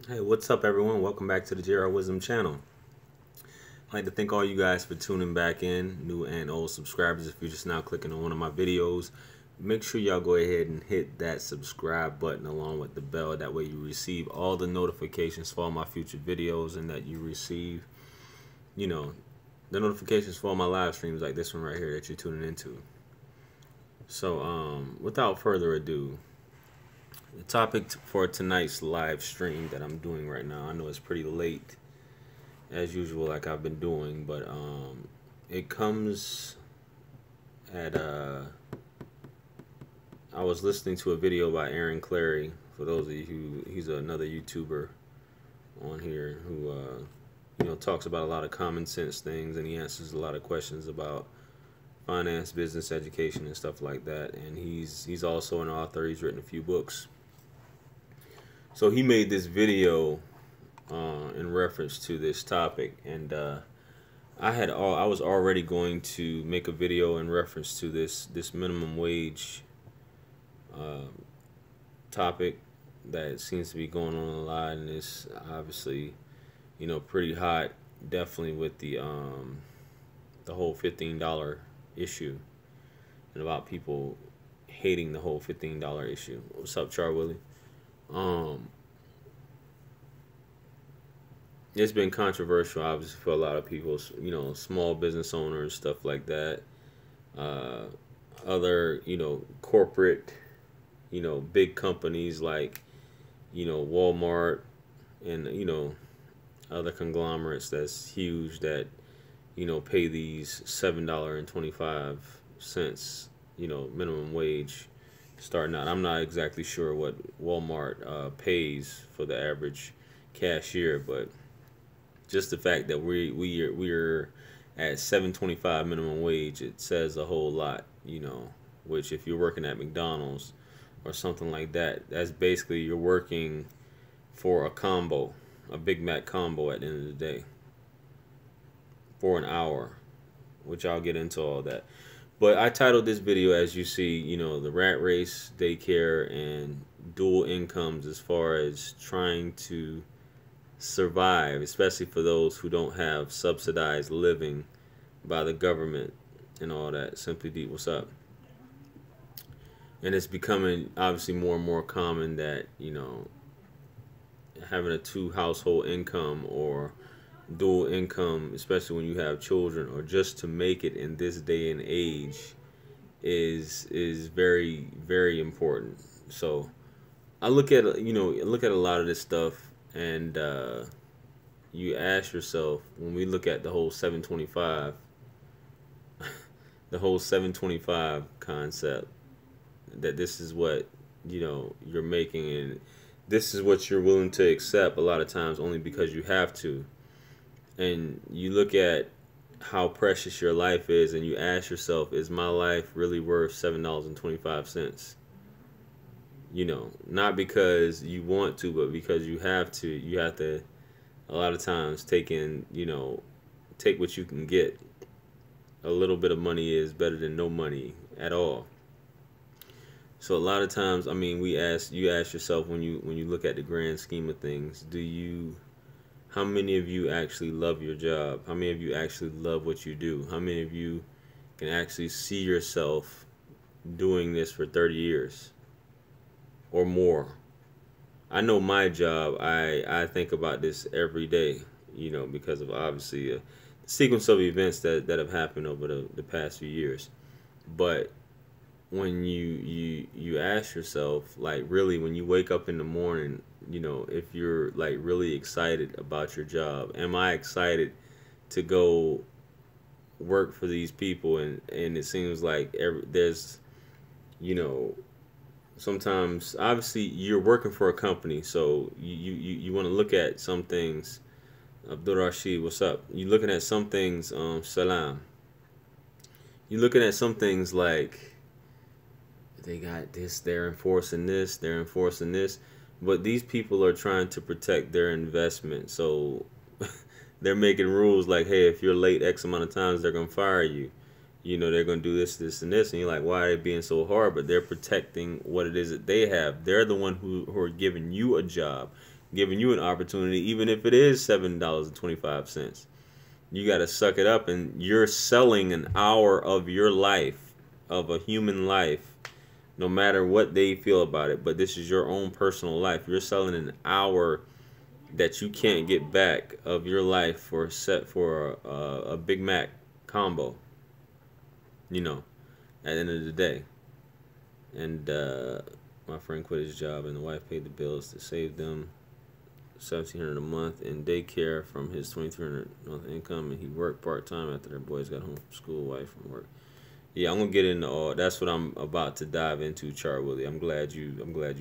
Hey, what's up, everyone? Welcome back to the JR Wisdom channel. I'd like to thank all you guys for tuning back in, new and old subscribers. If you're just now clicking on one of my videos, make sure y'all go ahead and hit that subscribe button along with the bell. That way you receive all the notifications for all my future videos, and that you receive, you know, the notifications for all my live streams like this one right here that you're tuning into. So, without further ado, the topic for tonight's live stream that I'm doing right now, I know it's pretty late as usual like I've been doing, but it comes at I was listening to a video by Aaron Clary. For those of you who, he's another YouTuber on here who talks about a lot of common sense things, and he answers a lot of questions about finance, business, education, and stuff like that. And he's also an author. He's written a few books. So he made this video in reference to this topic, and I was already going to make a video in reference to this minimum wage topic that seems to be going on a lot, and it's obviously pretty hot, definitely with the whole $15 issue, and about people hating the whole $15 issue. What's up, Char Willie? It's been controversial, obviously, for a lot of people, small business owners, stuff like that. Uh, Other, corporate, big companies like, Walmart and, other conglomerates that's huge that, pay these $7.25, minimum wage starting out. I'm not exactly sure what Walmart pays for the average cashier, but just the fact that we're at 7.25 minimum wage, it says a whole lot, which if you're working at McDonald's or something like that, that's basically you're working for a combo, a Big Mac combo at the end of the day for an hour, which I'll get into all that. But I titled this video, as you see, the rat race, daycare, and dual incomes as far as trying to survive, especially for those who don't have subsidized living by the government and all that. Simply Deep, what's up? And it's becoming obviously more and more common that having a two household income or dual income, especially when you have children, or just to make it in this day and age, is very, very important. So I look at a lot of this stuff, and you ask yourself, when we look at the whole 725, the whole 725 concept, that this is what you're making, and this is what you're willing to accept a lot of times only because you have to. And you look at how precious your life is, and you ask yourself, is my life really worth $7.25? Not because you want to, but because you have to. You have to, a lot of times, take what you can get. A little bit of money is better than no money at all. So a lot of times, I mean, you ask yourself, when you look at the grand scheme of things, how many of you actually love your job? How many of you actually love what you do? How many of you can actually see yourself doing this for 30 years or more? I know my job, I think about this every day, because of obviously a sequence of events that have happened over the past few years. But when you ask yourself, like, really, when you wake up in the morning, if you're like really excited about your job, am I excited to go work for these people? And it seems like there's sometimes, obviously, you're working for a company, so you want to look at some things. Abdul Rashid, what's up? You're looking at some things, Salam. You're looking at some things like, they got this, they're enforcing this, but these people are trying to protect their investment. So they're making rules like, hey, if you're late X amount of times, they're going to fire you. They're going to do this, this, and this. And you're like, why are they being so hard? But they're protecting what it is that they have. They're the one who are giving you a job. giving you an opportunity, even if it is $7.25. You got to suck it up, and you're selling an hour of your life, of a human life, no matter what they feel about it. But this is your own personal life. You're selling an hour that you can't get back of your life for a Big Mac combo, you know, at the end of the day. And my friend quit his job, and the wife paid the bills to save them $1,700 a month in daycare from his $2,300 month income, and he worked part-time after their boys got home from school, wife from work. Yeah, I'm gonna get into all. That's what I'm about to dive into, Char Willie. I'm glad you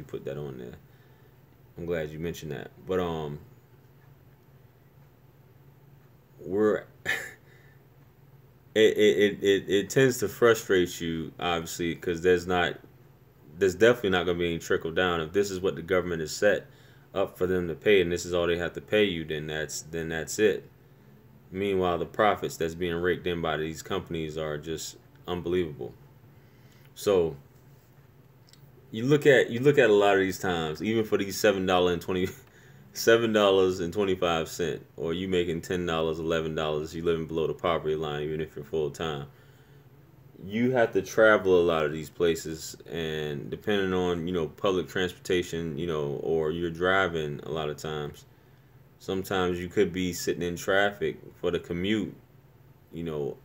put that on there. I'm glad you mentioned that. But we're it tends to frustrate you, obviously, because there's definitely not going to be any trickle down. If this is what the government has set up for them to pay, and this is all they have to pay you, then that's it. Meanwhile, the profits that's being raked in by these companies are just unbelievable. So you look at a lot of these times, even for these $7.25, or you making $10, $11, you living below the poverty line, even if you're full time. You have to travel a lot of these places, and depending on, public transportation, or you're driving a lot of times, sometimes you could be sitting in traffic for the commute, 1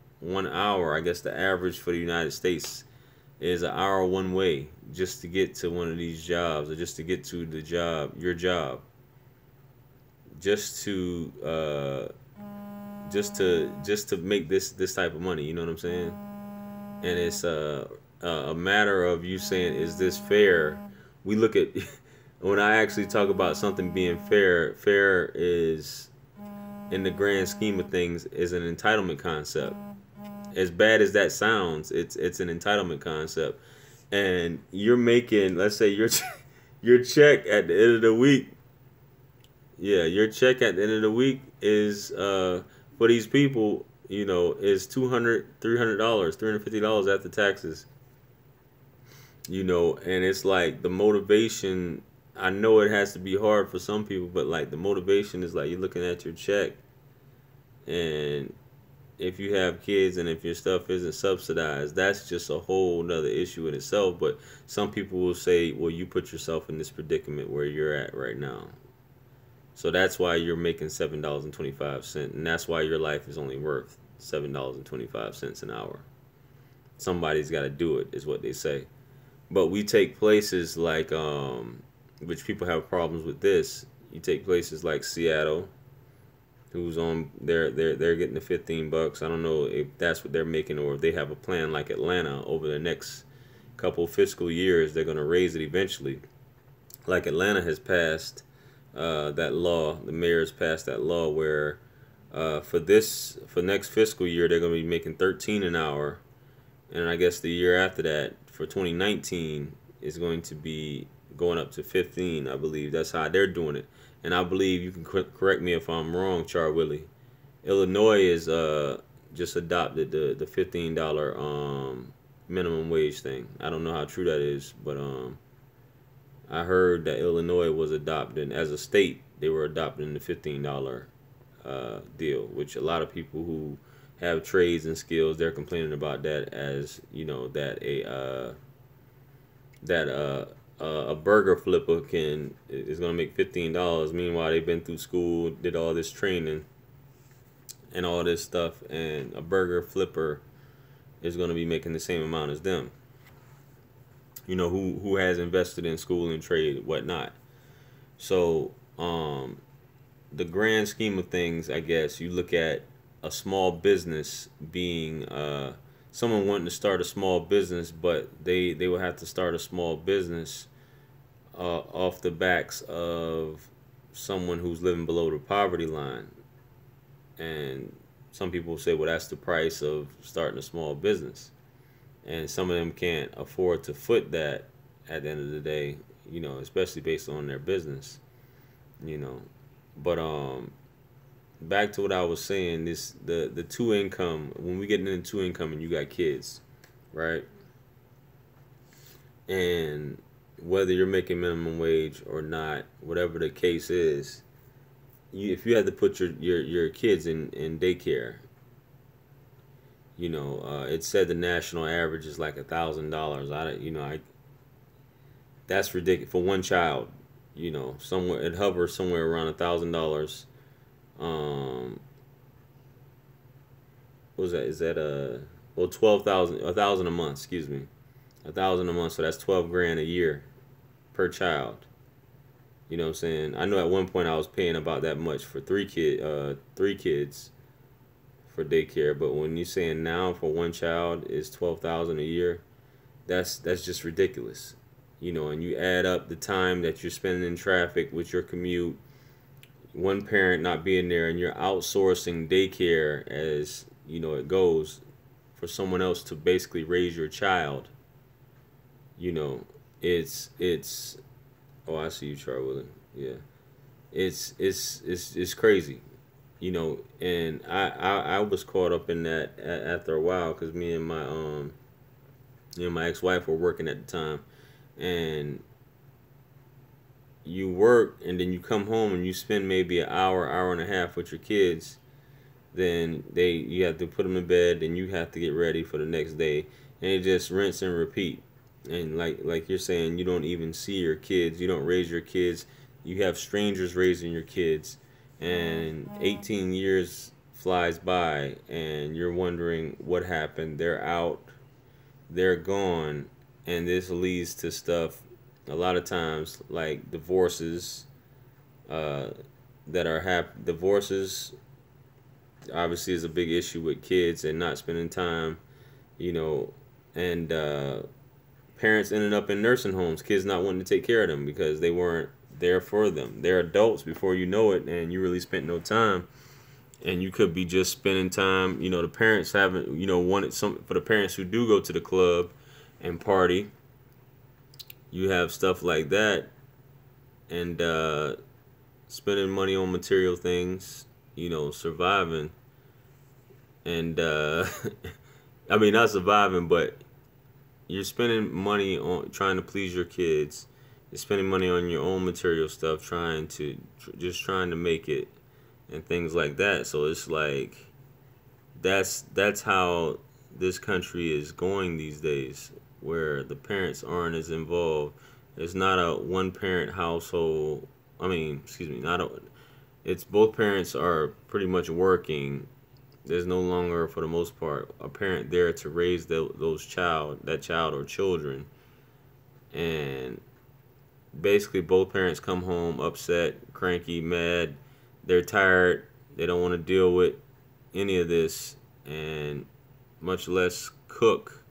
hour. I guess the average for the United States is an hour one way just to get to one of these jobs, or just to get to the job, your job, just to make this type of money. You know what I'm saying? And it's a matter of you saying, is this fair? We look at, when I actually talk about something being fair, fair is, in the grand scheme of things, is an entitlement concept. As bad as that sounds, it's an entitlement concept. And you're making, let's say your check at the end of the week, your check at the end of the week is, for these people, is $200, $300, $350 after taxes. And it's like the motivation, I know it has to be hard for some people, but like the motivation is like, you're looking at your check, and if you have kids and if your stuff isn't subsidized, that's just a whole nother issue in itself. But some people will say, well, you put yourself in this predicament where you're at right now. So that's why you're making $7.25, and that's why your life is only worth $7.25 an hour. Somebody's got to do it, is what they say. But we take places like, which people have problems with this. You take places like Seattle, who's on, they're getting the $15. I don't know if that's what they're making, or if they have a plan like Atlanta over the next couple fiscal years, they're going to raise it eventually. Like Atlanta has passed that law, the mayor's passed that law where for next fiscal year they're going to be making $13 an hour, and I guess the year after that, for 2019, is going to be going up to 15, I believe. That's how they're doing it. And I believe, you can correct me if I'm wrong, Char Willie, Illinois is just adopted the $15 minimum wage thing. I don't know how true that is, but I heard that Illinois was adopting, as a state, they were adopting the $15 deal, which a lot of people who have trades and skills, they're complaining about that, as that a burger flipper is going to make $15. Meanwhile, they've been through school, did all this training and all this stuff, and a burger flipper is going to be making the same amount as them. Who has invested in school and trade, whatnot. So the grand scheme of things, I guess, you look at a small business being someone wanting to start a small business, but they will have to start a small business off the backs of someone who's living below the poverty line. And some people say, well, that's the price of starting a small business. And some of them can't afford to foot that at the end of the day, especially based on their business, But back to what I was saying, the two income, when we get into two income and you got kids, right? And whether you're making minimum wage or not, whatever the case is, if you had to put your kids in daycare, it said the national average is like $1,000. I that's ridiculous for one child. Somewhere it hovers somewhere around $1,000. What was that? Is that 12,000, 1,000 a month? Excuse me, 1,000 a month. So that's 12 grand a year per child. You know what I'm saying? I know at one point I was paying about that much for three kids for daycare, but when you're saying now for one child is 12,000 a year, that's just ridiculous. And you add up the time that you're spending in traffic with your commute, one parent not being there, and you're outsourcing daycare as it goes for someone else to basically raise your child. It's oh, I see you, Charlie. Yeah, it's crazy. And I was caught up in that after a while because me and my ex-wife were working at the time, and you work and then you come home and you spend maybe an hour and a half with your kids. Then you have to put them in bed and you have to get ready for the next day, and it just rinse and repeat. And like you're saying, you don't even see your kids, you don't raise your kids, you have strangers raising your kids, and 18 years flies by and you're wondering what happened. They're out, they're gone, and this leads to stuff a lot of times like divorces, divorces obviously is a big issue with kids and not spending time, you know, and parents ended up in nursing homes, kids not wanting to take care of them because they weren't there for them. They're adults before you know it, and you really spent no time. And you could be just spending time, the parents haven't, wanted some, for the parents who do go to the club and party, you have stuff like that, and spending money on material things, surviving, and I mean, not surviving, but you're spending money on trying to please your kids. You're spending money on your own material stuff, trying to make it, and things like that. So it's like that's how this country is going these days, where the parents aren't as involved. It's not a one parent household. I mean, excuse me, not a. It's both parents are pretty much working. There's no longer, for the most part, a parent there to raise that child or children. And basically both parents come home upset, cranky, mad. They're tired. They don't want to deal with any of this, and much less cook,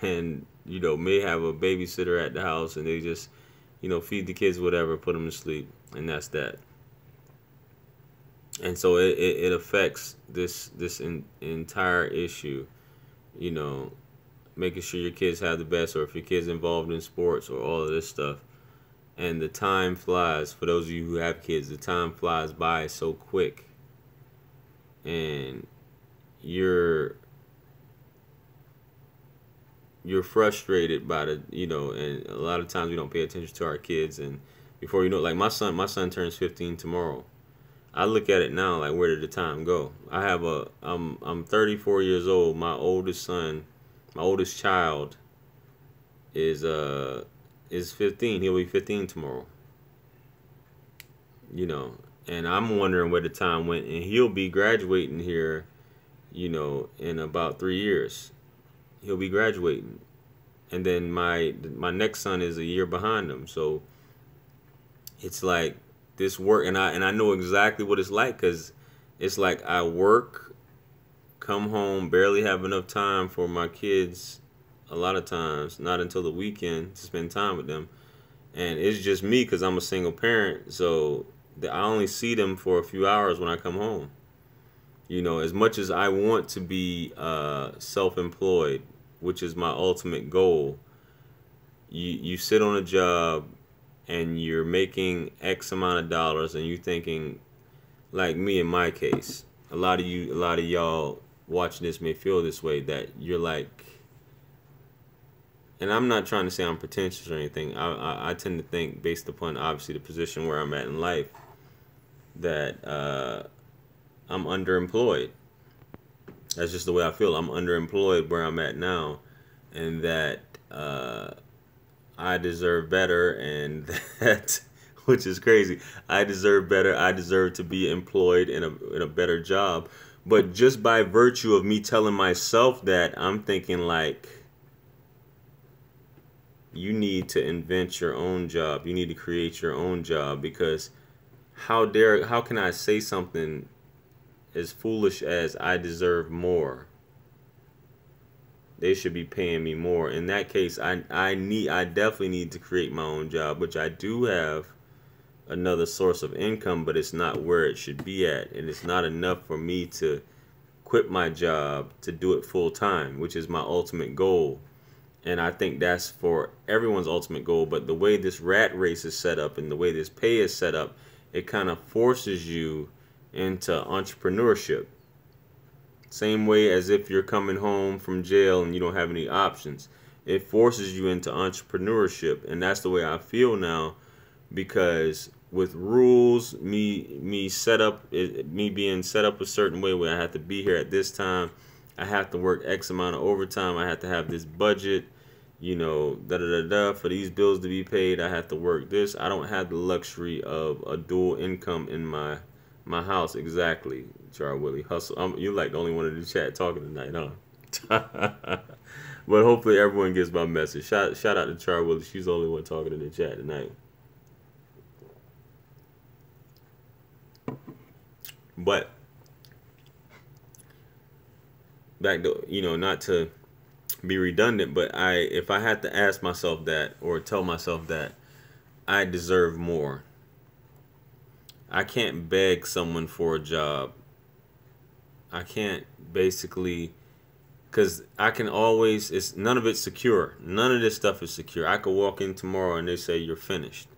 and may have a babysitter at the house, and they just feed the kids whatever, put them to sleep, and that's that. And so it affects this entire issue, making sure your kids have the best, or if your kids involved in sports or all of this stuff. And the time flies. For those of you who have kids, the time flies by so quick, and you're frustrated by and a lot of times we don't pay attention to our kids, and before you know it, like my son turns 15 tomorrow. I look at it now like, where did the time go? I'm 34 years old. My oldest child is 15. He'll be 15 tomorrow. And I'm wondering where the time went, and he'll be graduating here, in about 3 years. He'll be graduating. And then my next son is a year behind him. So it's like this work, and I know exactly what it's like, because it's like I work, come home, barely have enough time for my kids a lot of times, not until the weekend to spend time with them. And it's just me because I'm a single parent, so I only see them for a few hours when I come home. As much as I want to be self-employed, which is my ultimate goal, you sit on a job and you're making X amount of dollars, and you thinking, like me in my case, a lot of y'all watching this may feel this way, that you're like, and I'm not trying to say I'm pretentious or anything. I tend to think, based upon obviously the position where I'm at in life, that I'm underemployed. That's just the way I feel. I'm underemployed where I'm at now, and that I deserve better, and that, which is crazy, I deserve better. I deserve to be employed in a better job. But just by virtue of me telling myself that, I'm thinking like, you need to invent your own job. You need to create your own job, because how can I say something as foolish as I deserve more? They should be paying me more. In that case, I definitely need to create my own job, which I do have another source of income, but it's not where it should be at, and it's not enough for me to quit my job to do it full time, which is my ultimate goal. And I think that's for everyone's ultimate goal. But the way this rat race is set up and the way this pay is set up, it kind of forces you into entrepreneurship. Same way as if you're coming home from jail and you don't have any options. It forces you into entrepreneurship. And that's the way I feel now, because with rules, me being set up a certain way, where I have to be here at this time, I have to work X amount of overtime, I have to have this budget, for these bills to be paid, I have to work this. I don't have the luxury of a dual income in my house. Exactly, Charles Willie. Hustle. You're like the only one in the chat talking tonight, huh? But hopefully everyone gets my message. Shout out to Charles Willie. She's the only one talking in the chat tonight. But back to, not to be redundant, but if I had to ask myself that, or tell myself that I deserve more, I can't beg someone for a job. I can't, basically, because I can always, none of it's secure. None of this stuff is secure. I could walk in tomorrow and they say, you're finished.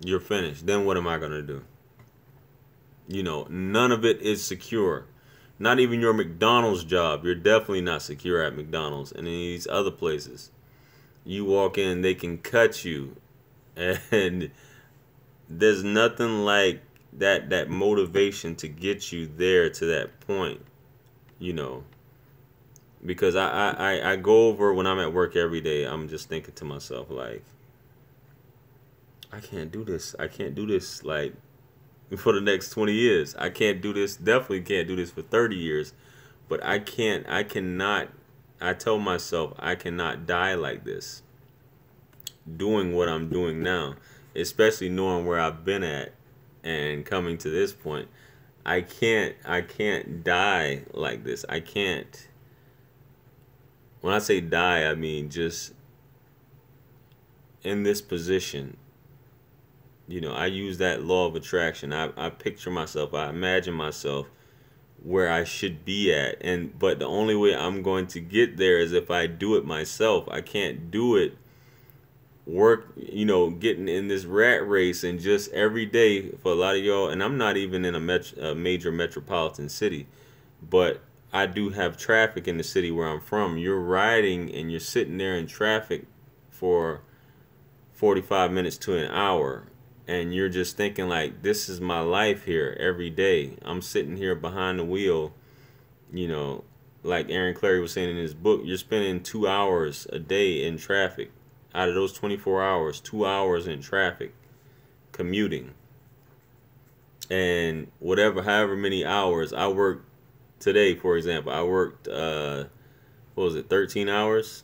You're finished. Then what am I going to do? None of it is secure. Not even your McDonald's job. You're definitely not secure at McDonald's and in these other places. You walk in, they can cut you. And there's nothing like that motivation to get you there to that point. Because I go over, when I'm at work every day, I'm just thinking to myself, like, I can't do this. I can't do this, like, for the next 20 years. I can't do this. Definitely can't do this for 30 years. But I cannot, I tell myself, I cannot die like this, doing what I'm doing now, especially knowing where I've been at and coming to this point. I can't die like this. I can't. When I say die, I mean just in this position. I use that law of attraction. I picture myself, I imagine myself where I should be at. But the only way I'm going to get there is if I do it myself. I can't do it getting in this rat race and just every day for a lot of y'all. And I'm not even in a major metropolitan city, but I do have traffic in the city where I'm from. You're riding and you're sitting there in traffic for 45 minutes to an hour. And you're just thinking, like, this is my life here every day. I'm sitting here behind the wheel, like Aaron Clary was saying in his book, you're spending 2 hours a day in traffic. Out of those 24 hours, 2 hours in traffic, commuting. And however many hours I worked today, for example, I worked, 13 hours?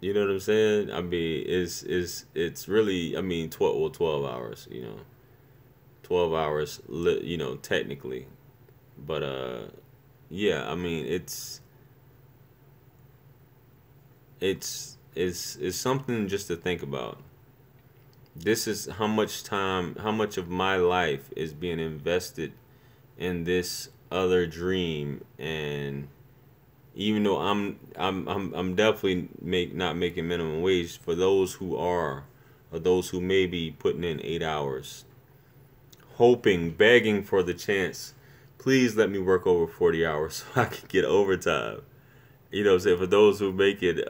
You know what I'm saying? I mean, it's really, 12 hours, 12 hours, technically. But, yeah, I mean, it's something just to think about. This is how much of my life is being invested in this other dream. And even though I'm definitely not making minimum wage, for those who are, or those who may be putting in 8 hours, begging for the chance, please let me work over 40 hours so I can get overtime. You know what I'm saying? For those who make it,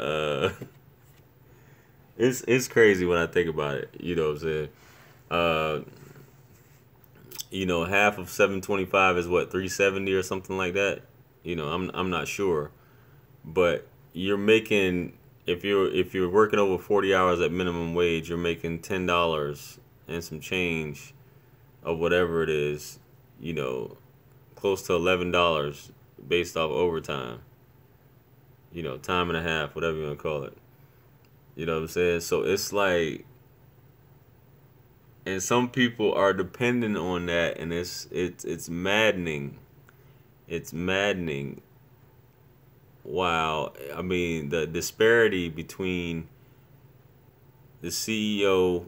it's crazy when I think about it. You know what I'm saying? Uh, half of 725 is what, 370 or something like that. I'm not sure, but you're making, if you're working over 40 hours at minimum wage, you're making $10 and some change of whatever it is. You know, close to $11 based off overtime. Time and a half, whatever you want to call it. You know what I'm saying? So it's like, and some people are dependent on that, and it's maddening. It's maddening. Wow, I mean the disparity between the CEO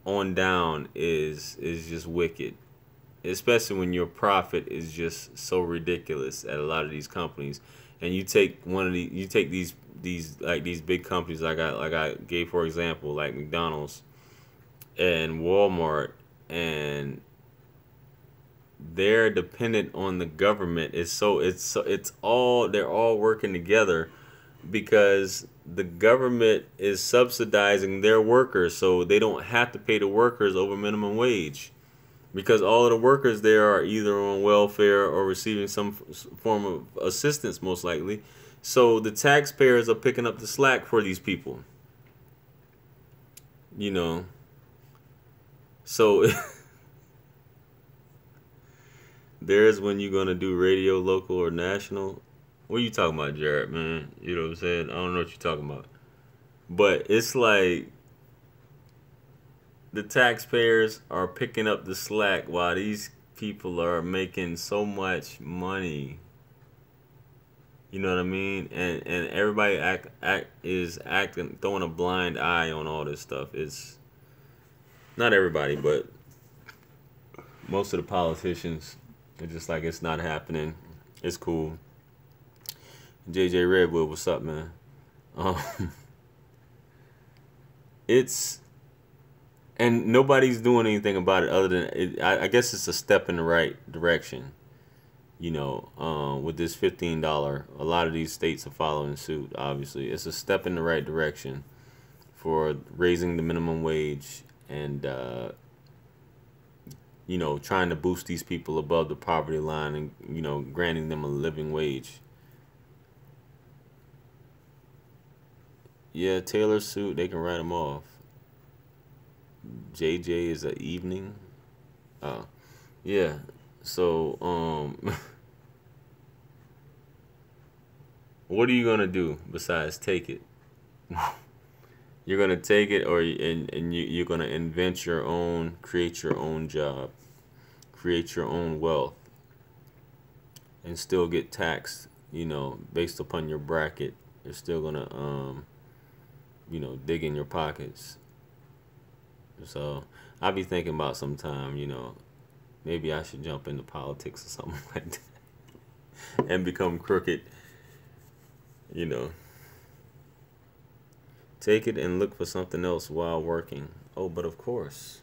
on down is just wicked. Especially when your profit is just so ridiculous at a lot of these companies, and you take these like these big companies like I gave for example, like McDonald's and Walmart, and they're dependent on the government. It's all, they're all working together because the government is subsidizing their workers, so they don't have to pay the workers over minimum wage, because all of the workers there are either on welfare or receiving some form of assistance, most likely. So the taxpayers are picking up the slack for these people. You know, so there's when you're gonna do radio, local, or national. What are you talking about, Jared, man? You know what I'm saying? I don't know what you're talking about. But it's like the taxpayers are picking up the slack while these people are making so much money. You know what I mean? And everybody is acting, throwing a blind eye on all this stuff. It's not everybody, but most of the politicians are just like, it's not happening. It's cool. JJ Redwood, what's up, man? Um, it's, and nobody's doing anything about it other than I guess it's a step in the right direction. With this $15, a lot of these states are following suit. Obviously, it's a step in the right direction for raising the minimum wage and trying to boost these people above the poverty line and granting them a living wage. Yeah, Taylor suit, they can write them off. JJ is an evening. Oh, yeah. So, what are you gonna do besides take it? You're gonna take it, or you're gonna invent your own, create your own job, create your own wealth, and still get taxed. Based upon your bracket, you're still gonna dig in your pockets. So I be thinking about sometime, maybe I should jump into politics or something like that and become crooked. You know, take it and look for something else while working. Oh, but of course.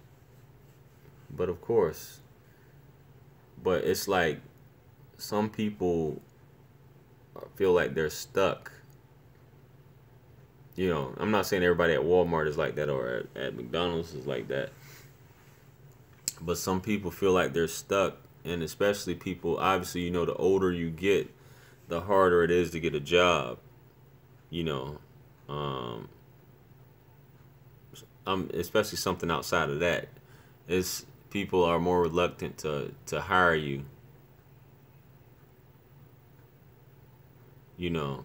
But of course. But it's like some people feel like they're stuck. I'm not saying everybody at Walmart is like that or at McDonald's is like that. But some people feel like they're stuck, and especially people, obviously, the older you get, the harder it is to get a job. Um, Especially something outside of that. It's people are more reluctant to hire you.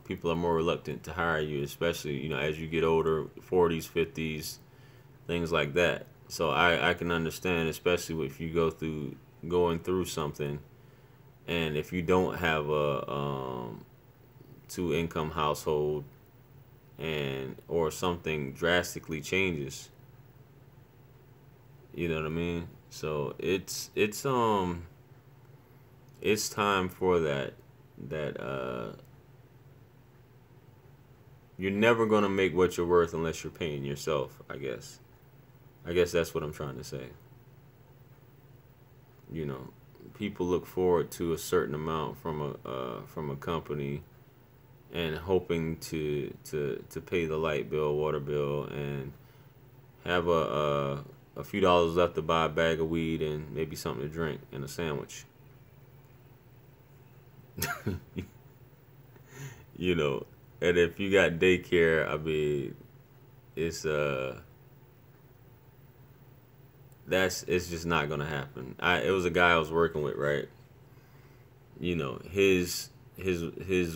People are more reluctant to hire you, especially, as you get older, 40s, 50s, things like that. So I can understand, especially if you going through something, and if you don't have a two income household, and or something drastically changes. You know what I mean? So it's time for that you're never gonna make what you're worth unless you're paying yourself, I guess. I guess that's what I'm trying to say. People look forward to a certain amount from a company, and hoping to pay the light bill, water bill, and have a few dollars left to buy a bag of weed and maybe something to drink and a sandwich. You know, and if you got daycare, I mean, it's it's just not gonna happen. It was a guy I was working with, right? You know, his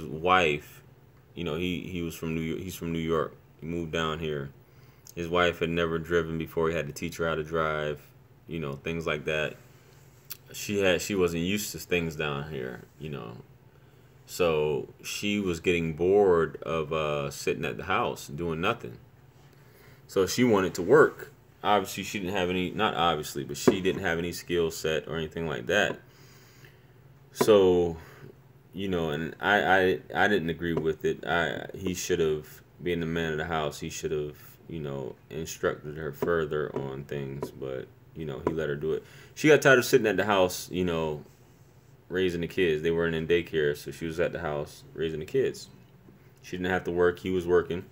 wife, you know, he was from New York. He's from New York. He moved down here. His wife had never driven before. He had to teach her how to drive, you know, things like that. She wasn't used to things down here, you know. So she was getting bored of sitting at the house doing nothing. So she wanted to work. Obviously, she didn't have any, not obviously, but she didn't have any skill set or anything like that. So, you know, and I didn't agree with it. He should have, being the man of the house, he should have, you know, instructed her further on things, but, you know, he let her do it. She got tired of sitting at the house, you know, raising the kids. They weren't in daycare, so she was at the house raising the kids. She didn't have to work. He was working.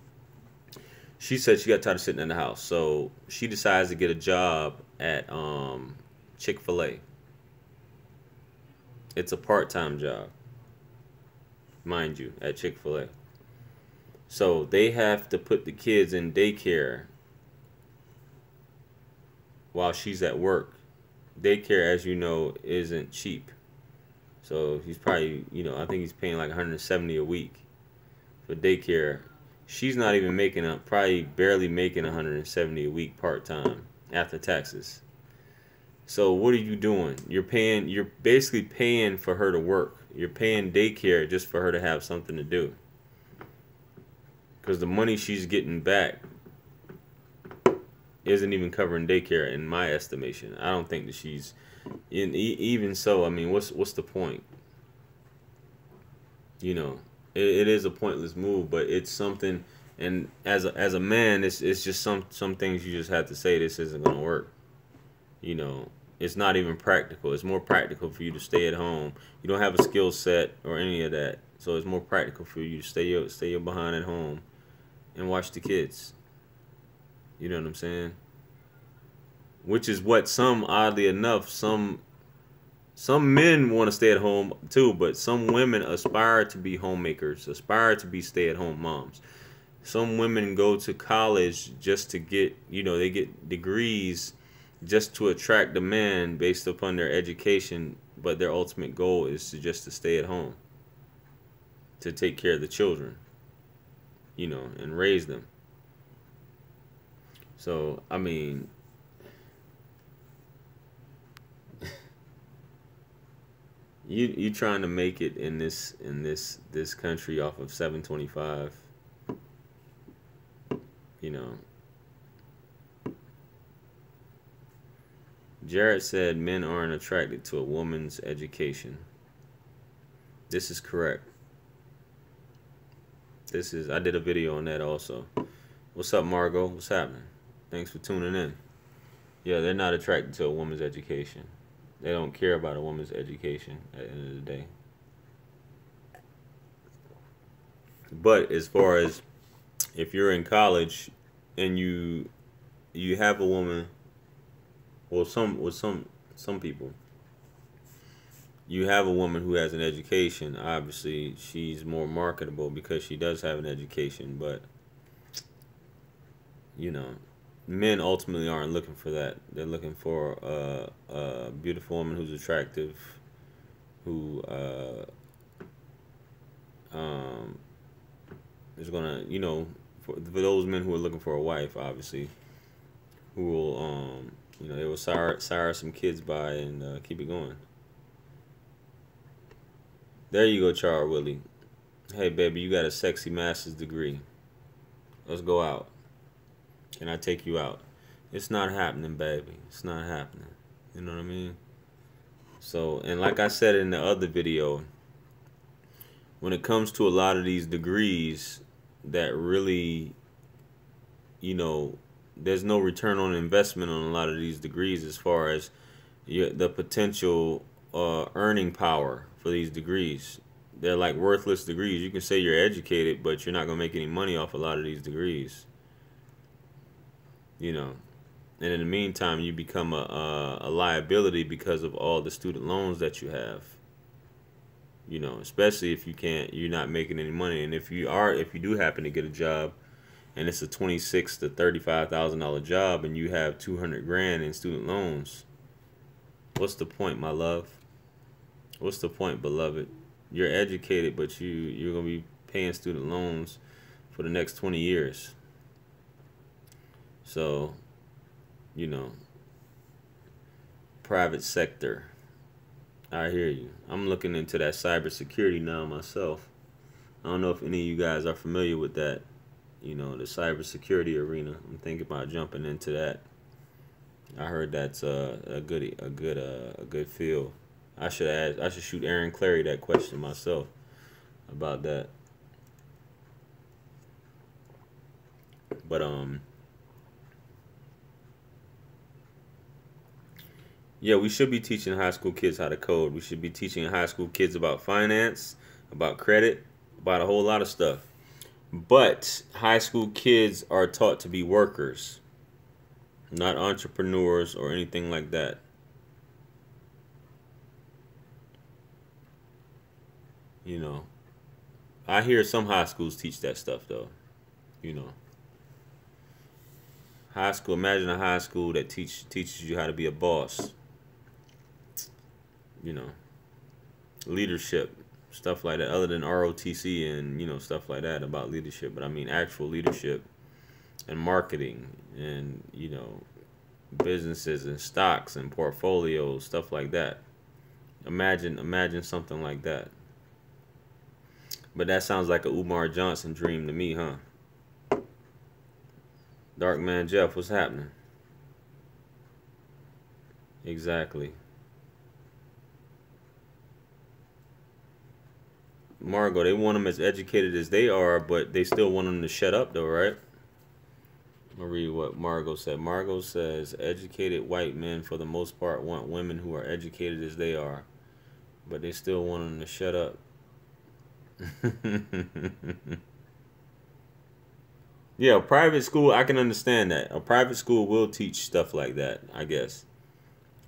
She said she got tired of sitting in the house, so she decides to get a job at Chick-fil-A. It's a part-time job, mind you, at Chick-fil-A. So they have to put the kids in daycare while she's at work. Daycare, as you know, isn't cheap. So he's probably, you know, I think he's paying like $170 a week for daycare. She's not even making probably barely making $170 a week part-time after taxes. So what are you doing? You're basically paying for her to work. You're paying daycare just for her to have something to do. Because the money she's getting back isn't even covering daycare in my estimation. I don't think that she's even so, I mean, what's the point? You know, it is a pointless move, but it's something. And as a man, it's just some things you just have to say, this isn't gonna work. You know, it's not even practical. It's more practical for you to stay at home. You don't have a skill set or any of that, so it's more practical for you to stay your behind at home and watch the kids. You know what I'm saying? Which is what oddly enough, some men want to stay at home too, but some women aspire to be homemakers, aspire to be stay-at-home moms. Some women go to college just to get, you know, they get degrees just to attract the man based upon their education, but their ultimate goal is to stay at home, to take care of the children, you know, and raise them. So, I mean, you trying to make it in this country off of 725, you know. Jared said men aren't attracted to a woman's education. This is correct. I did a video on that also. What's up, Margot? What's happening? Thanks for tuning in. Yeah, they're not attracted to a woman's education. They don't care about a woman's education at the end of the day. But as far as if you're in college and you have a woman, well, some people, you have a woman who has an education. Obviously, she's more marketable because she does have an education. But you know, men ultimately aren't looking for that. They're looking for a beautiful woman who's attractive, who is gonna, you know, for those men who are looking for a wife, obviously, who will, you know, they will sire some kids by and keep it going. There you go, Char Willie. Hey, baby, you got a sexy master's degree. Let's go out. Can I take you out? It's not happening, baby. It's not happening. You know what I mean? So, and like I said in the other video, when it comes to a lot of these degrees that really, you know, there's no return on investment on a lot of these degrees as far as the potential earning power for these degrees. they're like worthless degrees. You can say you're educated, but you're not gonna make any money off a lot of these degrees. You know, and in the meantime, you become a liability because of all the student loans that you have. You know, especially if you're not making any money, and if you do happen to get a job, and it's a $26,000 to $35,000 job, and you have 200 grand in student loans, what's the point, my love? What's the point, beloved? You're educated, but you're gonna be paying student loans for the next 20 years. So, you know, private sector. I hear you. I'm looking into that cybersecurity now myself. I don't know if any of you guys are familiar with that. You know, the cybersecurity arena. I'm thinking about jumping into that. I heard that's a good field. I should shoot Aaron Clary that question myself about that. But yeah, we should be teaching high school kids how to code. We should be teaching high school kids about finance, about credit, about a whole lot of stuff. But high school kids are taught to be workers, not entrepreneurs or anything like that. You know, I hear some high schools teach that stuff though. You know, high school. Imagine a high school that teaches you how to be a boss. You know, leadership, stuff like that, other than ROTC and, you know, stuff like that about leadership. But I mean actual leadership and marketing and, you know, businesses and stocks and portfolios, stuff like that. Imagine something like that. But that sounds like a Umar Johnson dream to me, huh? Dark Man Jeff, what's happening? Exactly. Margot, they want them as educated as they are, but they still want them to shut up, though, right? I'll read what Margot said. Margot says, educated white men, for the most part, want women who are educated as they are, but they still want them to shut up. Yeah, private school, I can understand that. A private school will teach stuff like that, I guess.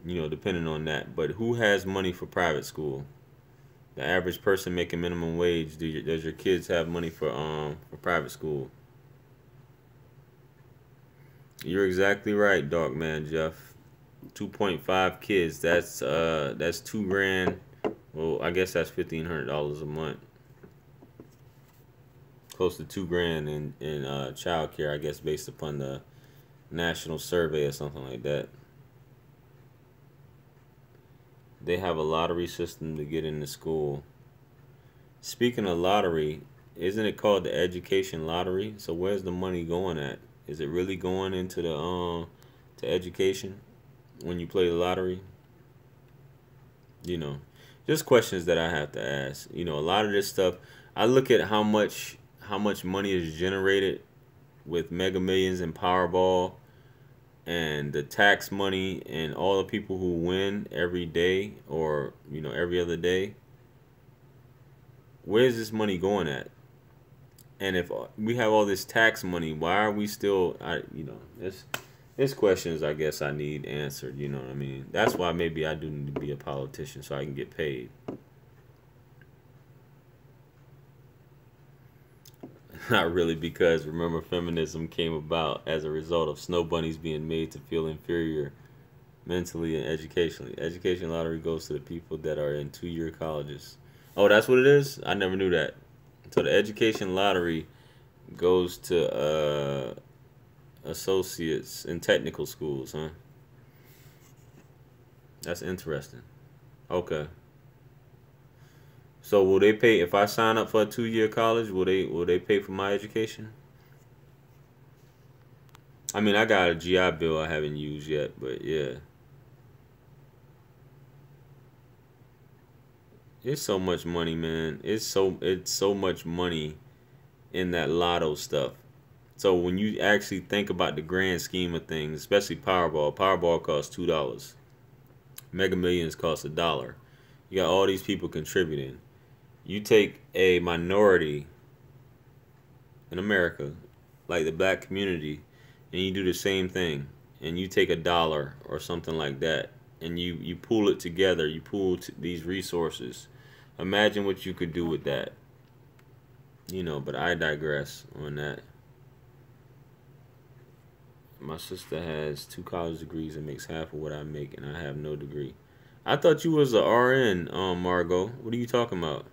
You know, depending on that. But who has money for private school? The average person making minimum wage. Does your kids have money for private school? You're exactly right, Dark Man Jeff. 2.5 kids. That's $2 grand. Well, I guess that's $1,500 a month. Close to $2 grand in child care, I guess, based upon the national survey or something like that. They have a lottery system to get into school. Speaking of lottery, isn't it called the education lottery? So where's the money going at? Is it really going into the to education when you play the lottery? You know, just questions that I have to ask. You know, a lot of this stuff, I look at how much money is generated with Mega Millions and Powerball, and the tax money and all the people who win every day, or, you know, every other day. Where's this money going at? And if we have all this tax money, why are we still, you know, there's questions I guess I need answered, you know what I mean? That's why maybe I do need to be a politician, so I can get paid. Not really, because remember, feminism came about as a result of snow bunnies being made to feel inferior mentally and educationally. Education lottery goes to the people that are in 2-year colleges. Oh, that's what it is? I never knew that. So the education lottery goes to associates in technical schools, huh? That's interesting. Okay. So will they pay if I sign up for a 2-year college? Will they pay for my education? I mean, I got a GI Bill I haven't used yet, but yeah. It's so much money, man. It's so much money in that lotto stuff. So when you actually think about the grand scheme of things, especially Powerball costs $2. Mega Millions costs $1. You got all these people contributing. You take a minority in America, like the black community, and you do the same thing, and you take $1 or something like that, and you pool it together, you pool these resources. Imagine what you could do with that, but I digress on that. My sister has 2 college degrees and makes half of what I make, and I have no degree. I thought you was a RN, Margot. What are you talking about?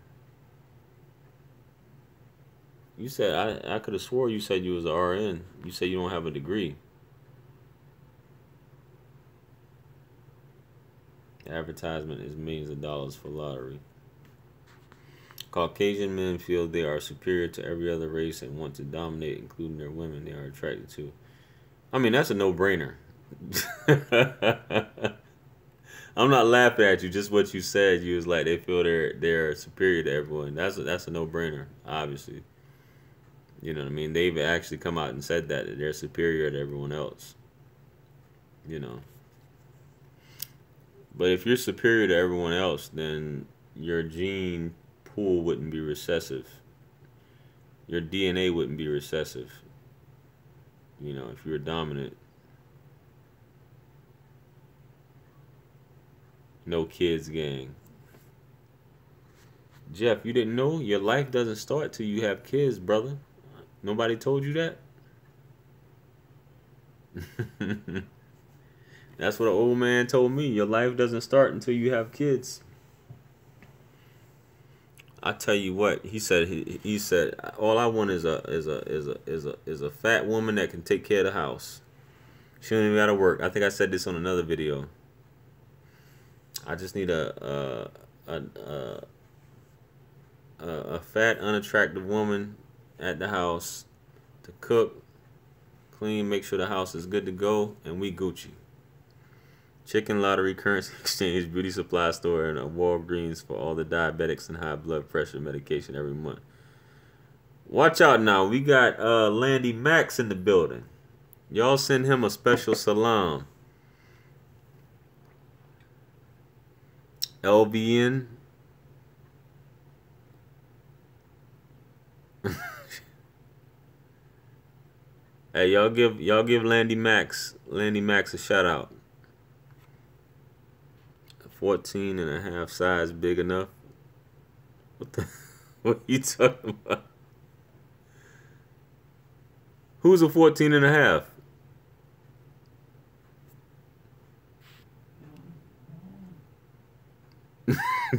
You said I could have swore you said you was a RN. You said you don't have a degree. The advertisement is millions of dollars for lottery. Caucasian men feel they are superior to every other race and want to dominate, including their women they are attracted to. I mean, that's a no-brainer. I'm not laughing at you. Just what you said. You was like they feel they're superior to everyone. That's a no-brainer. Obviously, you know what I mean. They've actually come out and said that they're superior to everyone else. You know. But if you're superior to everyone else, then your gene pool wouldn't be recessive. Your DNA wouldn't be recessive. If you're dominant. No kids gang. Jeff, you didn't know your life doesn't start till you have kids, brother. Nobody told you that? That's what an old man told me. Your life doesn't start until you have kids. I tell you what, he said. He said, all I want is a fat woman that can take care of the house. She don't even gotta work. I think I said this on another video. I just need a fat, unattractive woman at the house to cook, clean, make sure the house is good to go, and we Gucci. Chicken lottery, currency exchange, beauty supply store, and a Walgreens for all the diabetics and high blood pressure medication every month. Watch out now. We got Landy Max in the building. Y'all send him a special salam. LVN. Hey, y'all give Landy Max a shout out. 14 and a half size big enough. What are you talking about? Who's a 14 and a half?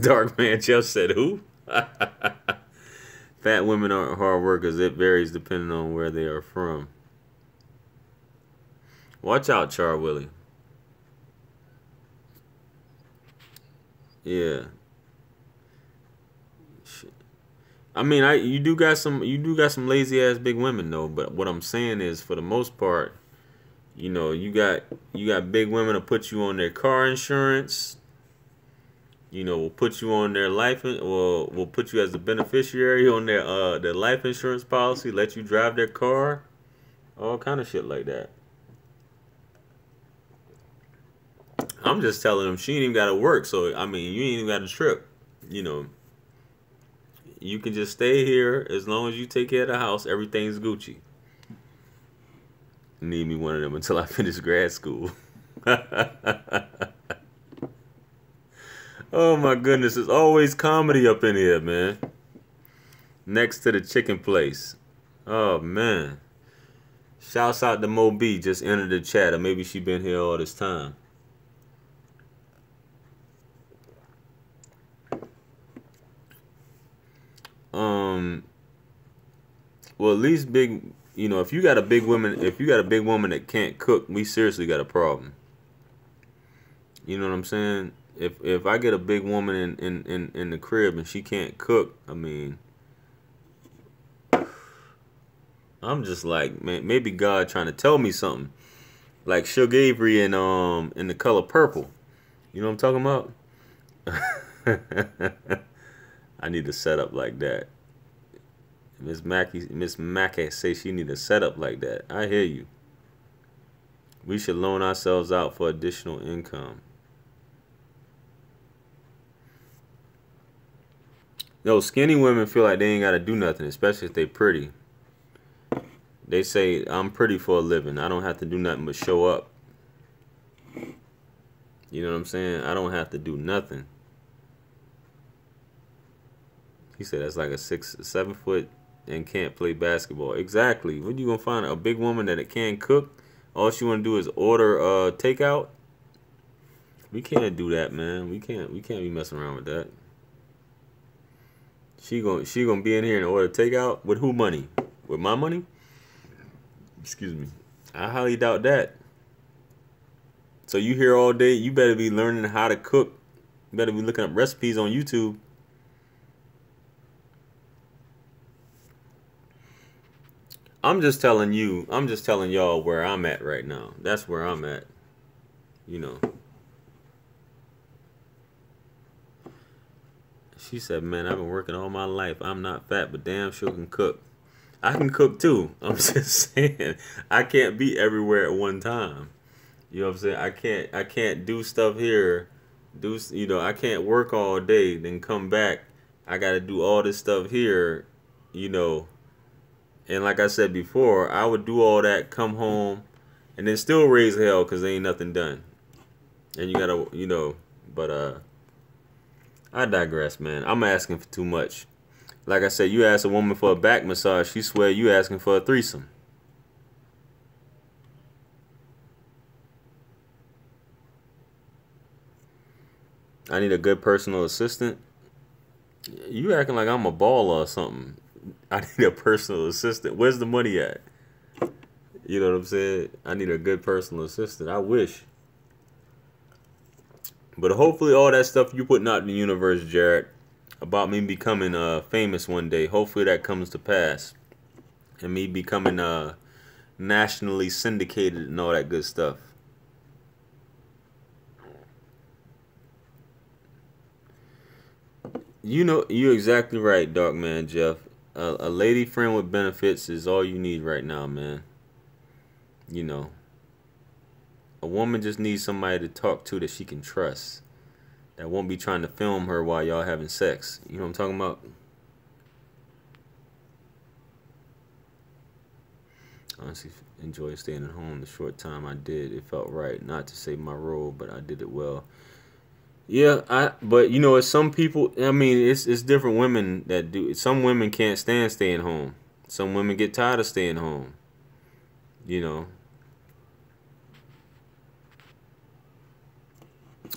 Dark Man Jeff said who? Fat women aren't hard workers. It varies depending on where they are from. Watch out, Char Willie. Yeah. Shit. I mean, you do got some lazy ass big women though, but what I'm saying is for the most part, you got big women to put you on their car insurance. Will put you on their life, or will put you as a beneficiary on their life insurance policy, let you drive their car, all kind of shit like that. I'm just telling them she ain't even got to work, so I mean you ain't even got to trip. You can just stay here as long as you take care of the house. Everything's Gucci. Need me one of them until I finish grad school. Oh my goodness, there's always comedy up in here, man. Next to the chicken place. Oh man. Shouts out to Mo B, just entered the chat, or maybe she been here all this time. Well, at least big, if you got a big woman that can't cook, we seriously got a problem. You know what I'm saying? If I get a big woman in the crib and she can't cook, I mean, I'm just like, man, maybe God trying to tell me something. Like Suge Avery in The Color Purple. You know what I'm talking about? I need a setup like that. Miss Mackey say she need a setup like that. I hear you. We should loan ourselves out for additional income. No, skinny women feel like they ain't gotta do nothing, especially if they pretty. They say, I'm pretty for a living. I don't have to do nothing but show up. You know what I'm saying? I don't have to do nothing. He said that's like a 7 foot and can't play basketball. Exactly. What you gonna find? A big woman that it can't cook? All she wanna do is order takeout? We can't do that, man. We can't be messing around with that. She gonna be in here and order takeout with who money? With my money? Excuse me. I highly doubt that. So you here all day, you better be learning how to cook. You better be looking up recipes on YouTube. I'm just telling y'all where I'm at right now. That's where I'm at. You know. She said, man, I've been working all my life. I'm not fat, but damn sure can cook. I can cook too. I'm just saying, I can't be everywhere at one time. You know what I'm saying? I can't do stuff here. I can't work all day, then come back. I got to do all this stuff here, you know. And like I said before, I would do all that, come home, and then still raise hell because there ain't nothing done. And you got to, you know, but I digress, man. I'm asking for too much. Like I said, you ask a woman for a back massage, she swear you asking for a threesome. I need a good personal assistant. You acting like I'm a baller or something. I need a personal assistant. Where's the money at? You know what I'm saying? I need a good personal assistant. I wish. But hopefully all that stuff you putting out in the universe, Jared, about me becoming famous one day, hopefully that comes to pass. And me becoming nationally syndicated and all that good stuff. You know, you're exactly right, Dark Man Jeff. A lady friend with benefits is all you need right now, man. You know, a woman just needs somebody to talk to that she can trust. That won't be trying to film her while y'all having sex. You know what I'm talking about? Honestly, enjoy staying at home. The short time I did, it felt right. Not to save my role, but I did it well. Yeah, but you know, it's some people. I mean, it's different women that do. Some women can't stand staying home. Some women get tired of staying home. You know.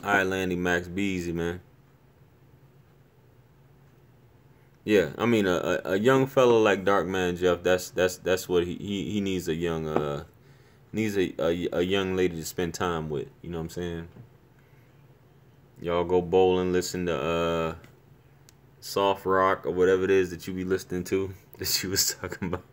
All right, Landy Max, be easy, man. Yeah, I mean, a young fella like Dark Man Jeff. That's what he needs. A young needs a young lady to spend time with. You know what I'm saying? Y'all go bowling, listen to soft rock or whatever it is that you be listening to that she was talking about.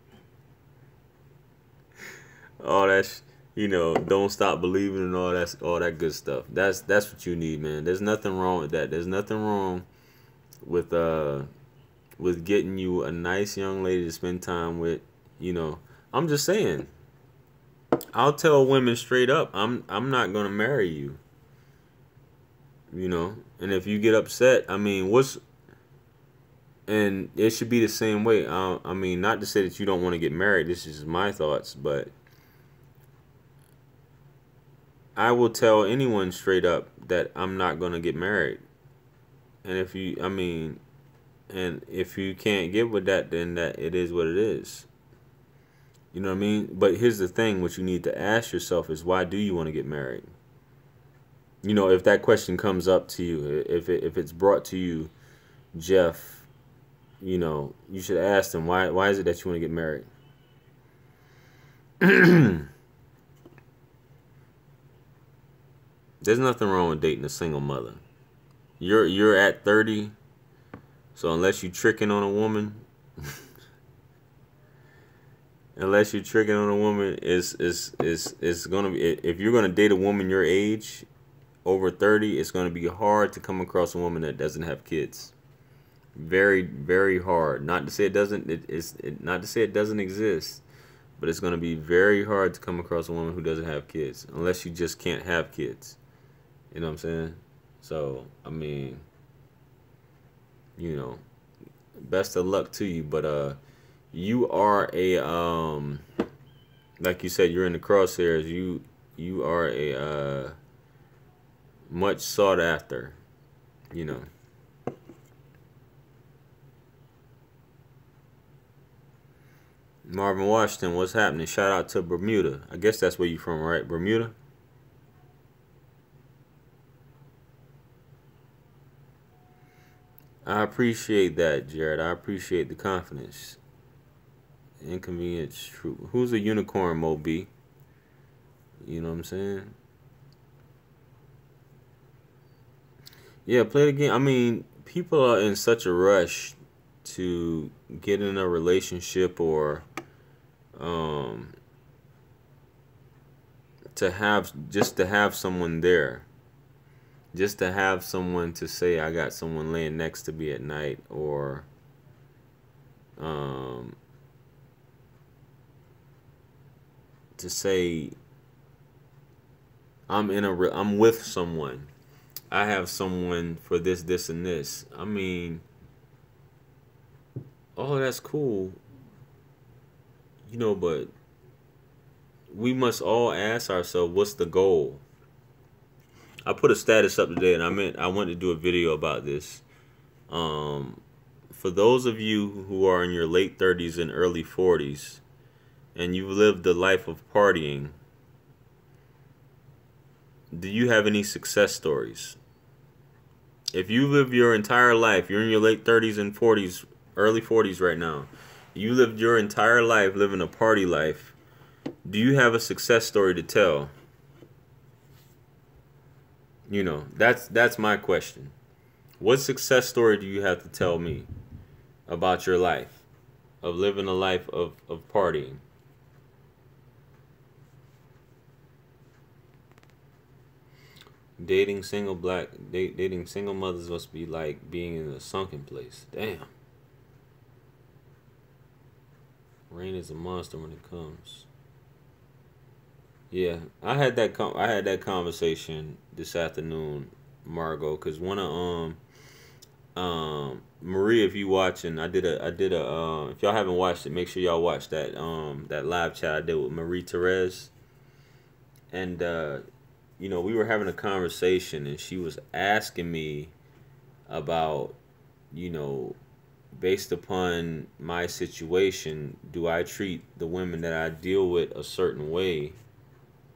All that, you know, don't stop believing and all that good stuff. That's what you need, man. There's nothing wrong with that. There's nothing wrong with getting you a nice young lady to spend time with. You know, I'm just saying. I'll tell women straight up, I'm not gonna marry you. You know, and if you get upset, I mean, and it should be the same way. I mean, not to say that you don't want to get married. This is my thoughts, but I will tell anyone straight up that I'm not going to get married. And if you can't get with that, then that it is what it is. You know what I mean? But here's the thing, what you need to ask yourself is, why do you want to get married? You know, if that question comes up to you, if it's brought to you, Jeff, you know, you should ask them, why is it that you want to get married? There's nothing wrong with dating a single mother. You're at 30, so unless you're tricking on a woman, it's gonna be, if you're gonna date a woman your age, over 30, it's gonna be hard to come across a woman that doesn't have kids. Very, very hard. Not to say it doesn't. Not to say it doesn't exist, but it's gonna be very hard to come across a woman who doesn't have kids, unless you just can't have kids. You know what I'm saying? So I mean, you know, best of luck to you. But you are a like you said, you're in the crosshairs. You are a much sought after. You know. Marvin Washington, what's happening? Shout out to Bermuda. I guess that's where you from, right? Bermuda? I appreciate that, Jared. I appreciate the confidence. Inconvenience true. Who's a unicorn, Moby? You know what I'm saying? Yeah, play the game. I mean, people are in such a rush to get in a relationship or um, to have someone there, just to have someone to say I got someone laying next to me at night, or um, to say I'm with someone. I have someone for this, this, and this. I mean, oh, that's cool, but we must all ask ourselves, what's the goal? I put a status up today, and I wanted to do a video about this. For those of you who are in your late 30s and early 40s, and you've lived the life of partying, do you have any success stories? If you live your entire life, you're in your late 30s and 40s, early 40s right now, you lived your entire life living a party life, do you have a success story to tell? That's my question. What success story do you have to tell me about your life, of living a life of partying? Dating single mothers must be like being in a sunken place. Damn. Rain is a monster when it comes. Yeah, I had that conversation this afternoon, Margot, because one of Marie, if you watching, I did a if y'all haven't watched it, make sure y'all watch that live chat I did with Marie Therese, and we were having a conversation, and she was asking me about, based upon my situation, do I treat the women that I deal with a certain way,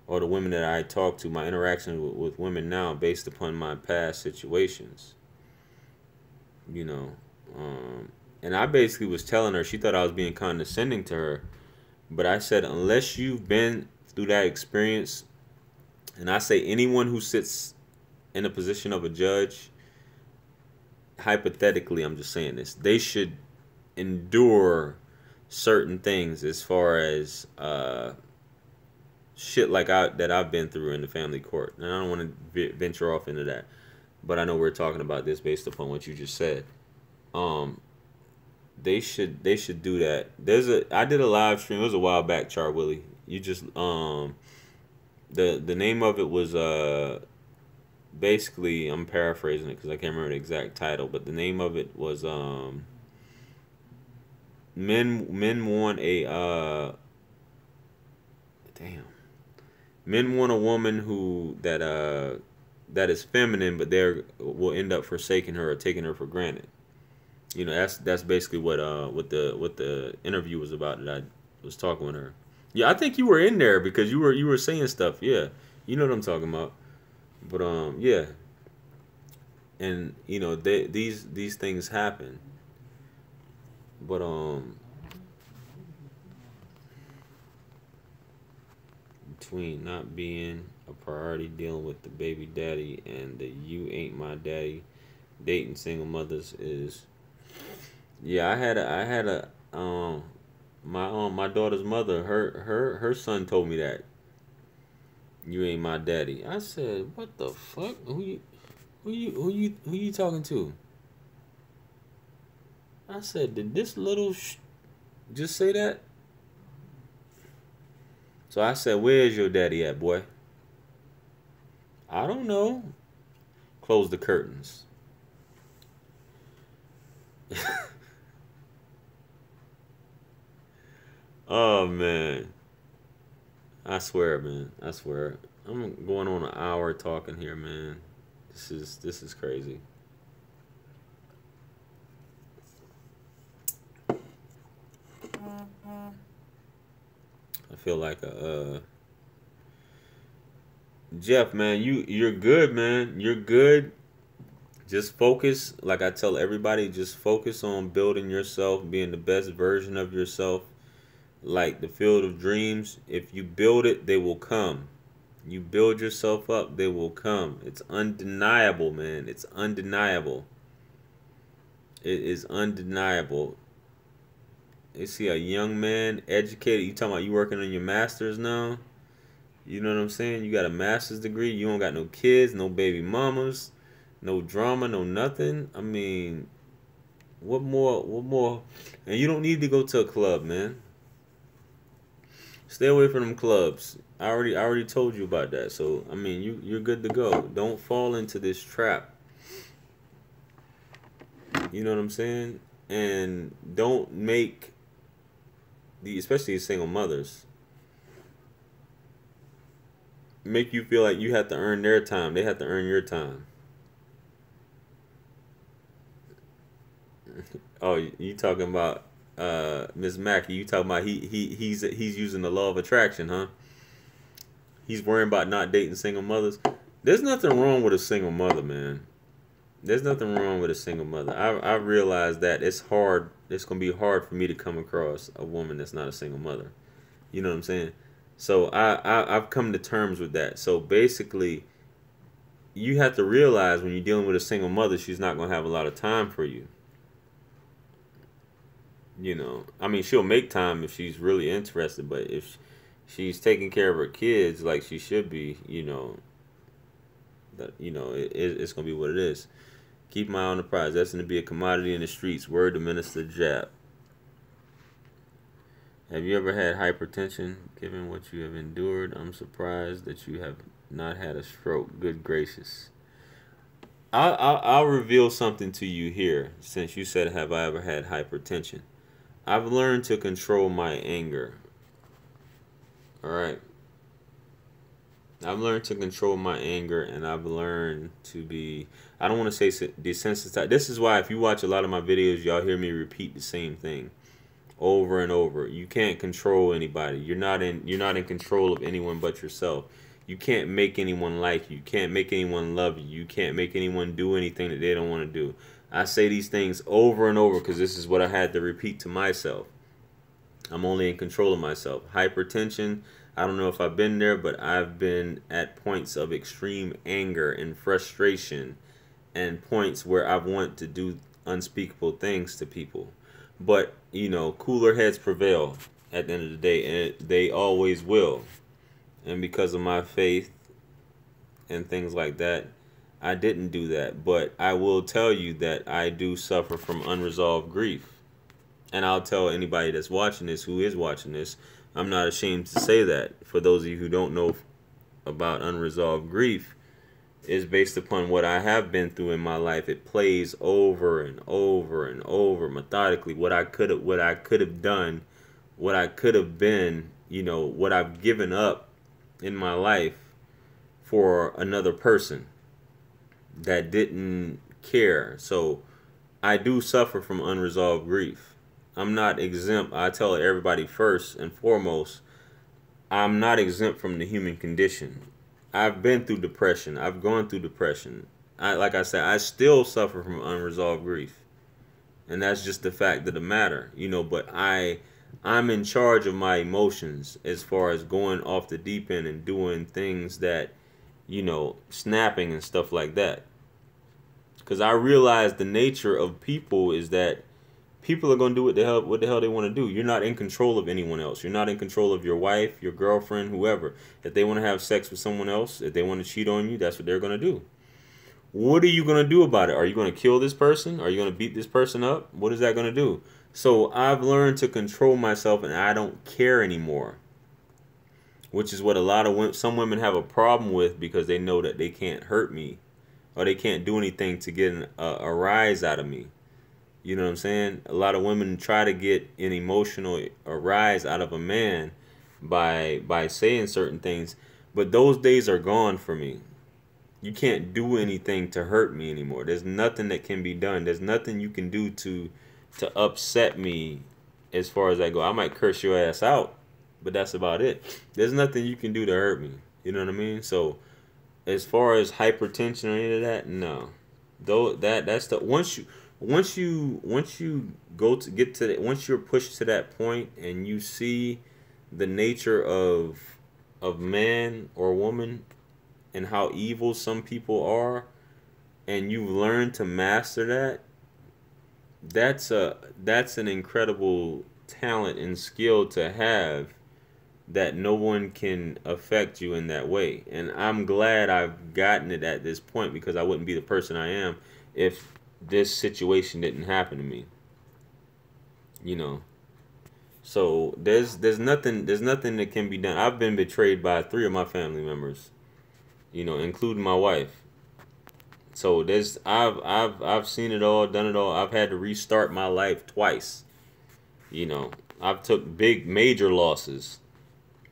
or the women that I talk to, my interaction with women now, based upon my past situations, and I basically was telling her, she thought I was being condescending to her, but I said, unless you've been through that experience, and I say anyone who sits in a position of a judge, hypothetically, I'm just saying this, they should endure certain things as far as shit like that I've been through in the family court. And I don't want to venture off into that, but I know we're talking about this based upon what you just said. They should do that. I did a live stream. It was a while back, Char Willie. You just the name of it was basically, I'm paraphrasing it because I can't remember the exact title, but the name of it was men want a men want a woman that is feminine, but they will end up forsaking her or taking her for granted. That's basically what the interview was about that I was talking with her. Yeah, I think you were in there because you were saying stuff. Yeah, you know what I'm talking about. But yeah, and these things happen. But between not being a priority, dealing with the baby daddy, and the you ain't my daddy, dating single mothers is. Yeah, I had a my daughter's mother, her son told me that you ain't my daddy. I said, what the fuck? Who you talking to? I said, did this little just say that? So I said, where's your daddy at, boy? I don't know. Close the curtains. Oh man, I swear, man. I swear. I'm going on an hour talking here, man. This is crazy. I feel like a Jeff, man. You're good, man. You're good. Just focus, like I tell everybody, just focus on building yourself, being the best version of yourself. Like the field of dreams, if you build it, they will come. You build yourself up, they will come. It's undeniable, man. It's undeniable. It is undeniable. You see a young man, educated. You talking about you working on your master's now? You know what I'm saying? You got a master's degree. You don't got no kids, no baby mamas, no drama, no nothing. I mean, what more? What more? And you don't need to go to a club, man. Stay away from them clubs. I already told you about that. So I mean, you're good to go. Don't fall into this trap. You know what I'm saying? And don't make especially single mothers, make you feel like you have to earn their time. They have to earn your time. Oh, you talking about Miss Mackey? You talking about he's using the law of attraction, huh? He's worrying about not dating single mothers. There's nothing wrong with a single mother, man. There's nothing wrong with a single mother. I realize that it's hard. It's gonna be hard for me to come across a woman that's not a single mother. You know what I'm saying? So I've come to terms with that. So basically, you have to realize when you're dealing with a single mother, she's not gonna have a lot of time for you. You know, I mean, she'll make time if she's really interested, but if she's taking care of her kids like she should be, it's gonna be what it is. Keep my eye on the prize. That's going to be a commodity in the streets. Word to Minister Jap. Have you ever had hypertension? Given what you have endured, I'm surprised that you have not had a stroke. Good gracious. I'll reveal something to you here. Since you said, have I ever had hypertension? I've learned to control my anger. All right. I've learned to control my anger, and I've learned to be, I don't want to say desensitized. This is why if you watch a lot of my videos, y'all hear me repeat the same thing over and over. You can't control anybody. You're not in control of anyone but yourself. You can't make anyone like you. You can't make anyone love you. You can't make anyone do anything that they don't want to do. I say these things over and over because this is what I had to repeat to myself. I'm only in control of myself. Hypertension, I don't know if I've been there, but I've been at points of extreme anger and frustration and points where I've wanted to do unspeakable things to people. But, cooler heads prevail at the end of the day, and they always will. And because of my faith and things like that, I didn't do that. But I will tell you that I do suffer from unresolved grief. And I'll tell anybody that's watching this, who is watching this, I'm not ashamed to say that. For those of you who don't know about unresolved grief, is based upon what I have been through in my life. It plays over and over and over methodically. What I could have done, what I could have been, what I've given up in my life for another person that didn't care. So I do suffer from unresolved grief. I'm not exempt. I tell everybody first and foremost, I'm not exempt from the human condition. I've been through depression. I've gone through depression. Like I said, I still suffer from unresolved grief. And that's just the fact of the matter, but I'm in charge of my emotions as far as going off the deep end and doing things that, snapping and stuff like that. Because I realize the nature of people is that people are going to do what the hell they want to do. You're not in control of anyone else. You're not in control of your wife, your girlfriend, whoever. If they want to have sex with someone else, if they want to cheat on you, that's what they're going to do. What are you going to do about it? Are you going to kill this person? Are you going to beat this person up? What is that going to do? So I've learned to control myself, and I don't care anymore. Which is what some women have a problem with, because they know that they can't hurt me or they can't do anything to get a rise out of me. You know what I'm saying? A lot of women try to get an emotional arise out of a man by saying certain things, but those days are gone for me. You can't do anything to hurt me anymore. There's nothing that can be done. There's nothing you can do to upset me as far as I go. I might curse your ass out, but that's about it. There's nothing you can do to hurt me. You know what I mean? So as far as hypertension or any of that, no. Though that's the once you go to get to that, once you're pushed to that point and you see the nature of man or woman and how evil some people are, and you've learned to master that, that's an incredible talent and skill to have, that no one can affect you in that way. And I'm glad I've gotten it at this point, because I wouldn't be the person I am if this situation didn't happen to me. You know. So there's nothing that can be done. I've been betrayed by 3 of my family members, including my wife. So I've seen it all, done it all. I've had to restart my life twice. I've took big major losses,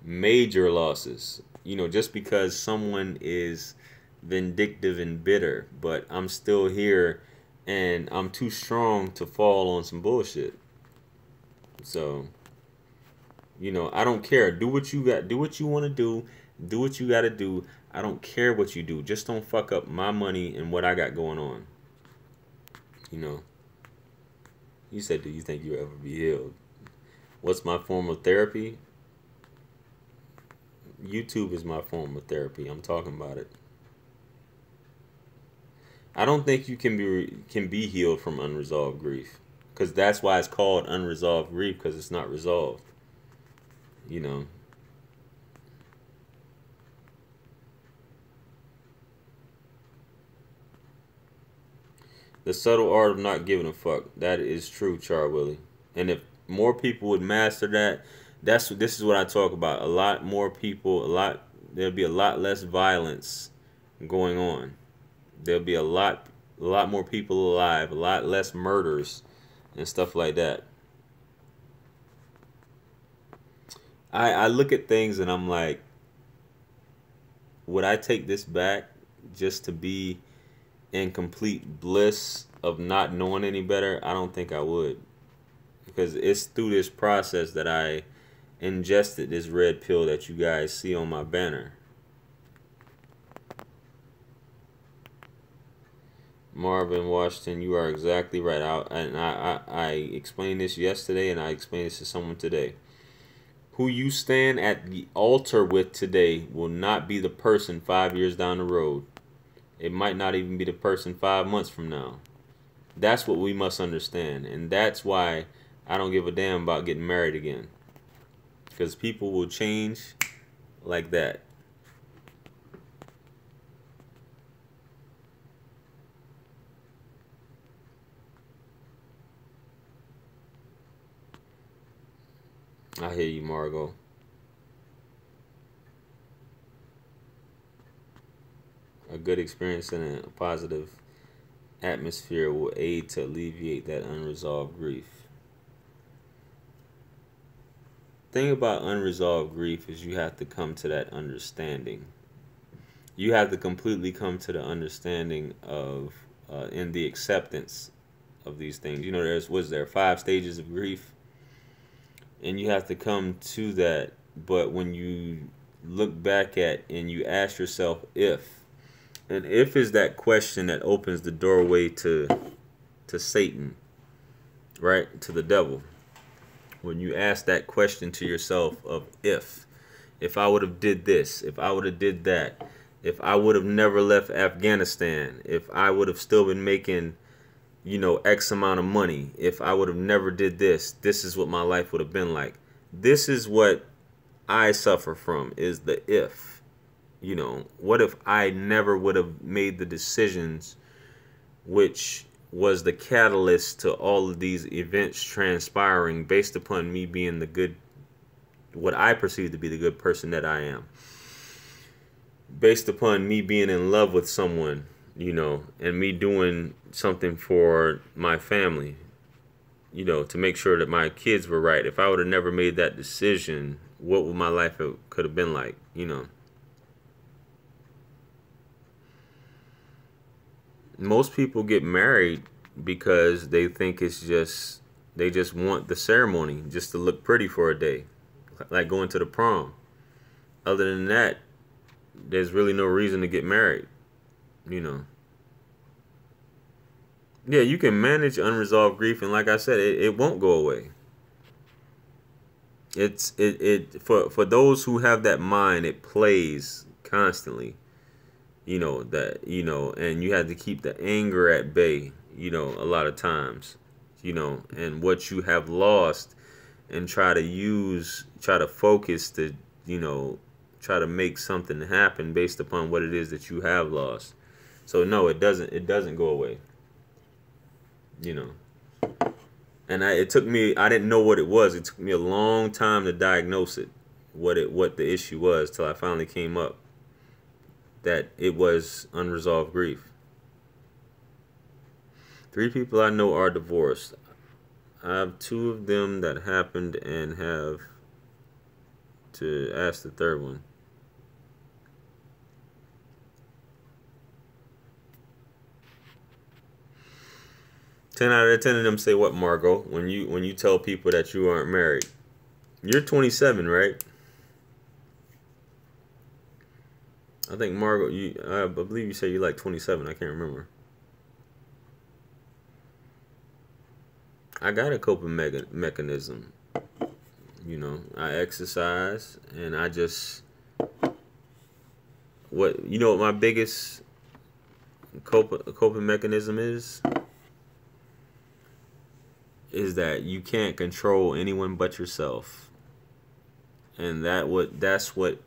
just because someone is vindictive and bitter, but I'm still here and I'm too strong to fall on some bullshit. So, I don't care. Do what you got, do what you want to do what you got to do. I don't care what you do. Just don't fuck up my money and what I got going on. You know, you said, do you think you'll ever be healed? What's my form of therapy? YouTube is my form of therapy. I'm talking about it. I don't think you can be healed from unresolved grief, because that's why it's called unresolved grief, because it's not resolved. You know. The subtle art of not giving a fuck. That is true, Char Willie. And if more people would master that, this is what I talk about. A lot more people, there'll be a lot less violence going on. There'll be a lot more people alive, a lot less murders and stuff like that. I look at things and I'm like, would I take this back just to be in complete bliss of not knowing any better? I don't think I would. Because it's through this process that I ingested this red pill that you guys see on my banner. Marvin Washington, you are exactly right. I explained this yesterday, and I explained this to someone today. Who you stand at the altar with today will not be the person 5 years down the road. It might not even be the person 5 months from now. That's what we must understand. And that's why I don't give a damn about getting married again. Because people will change like that. I hear you, Margot. A good experience and a positive atmosphere will aid to alleviate that unresolved grief. Thing about unresolved grief is you have to come to that understanding. You have to completely come to the understanding of in the acceptance of these things. There 5 stages of grief, and you have to come to that. But when you look back at and you ask yourself and if is that question that opens the doorway to Satan, right? To the devil. When you ask that question to yourself of if I would have did this, if I would have did that, if I would have never left Afghanistan, if I would have still been making, X amount of money, if I would have never did this, this is what my life would have been like. This is what I suffer from, is the if. What if I never would have made the decisions which was the catalyst to all of these events transpiring based upon me being what I perceive to be the good person that I am. Based upon me being in love with someone, and me doing something for my family. to make sure that my kids were right. If I would have never made that decision, what would my life could have been like? Most people get married because they think they just want the ceremony just to look pretty for a day, like going to the prom. Other than that, there's really no reason to get married, you know. Yeah, you can manage unresolved grief, and like I said, it won't go away. For those who have that mind, it plays constantly. And you have to keep the anger at bay. A lot of times, and what you have lost, and try to focus to, try to make something happen based upon what it is that you have lost. So no, it doesn't go away. you know. And it took me, I didn't know what it was. It took me a long time to diagnose it, what the issue was, till I finally came up that it was unresolved grief. 3 people I know are divorced. I have 2 of them that happened and have to ask the third one. Ten out of 10 of them say what, Margot? When you tell people that you aren't married, you're 27, right? I think Margot, I believe you said you're like 27. I can't remember. I got a coping mechanism. I exercise, and I just what my biggest coping mechanism is that you can't control anyone but yourself. And that's what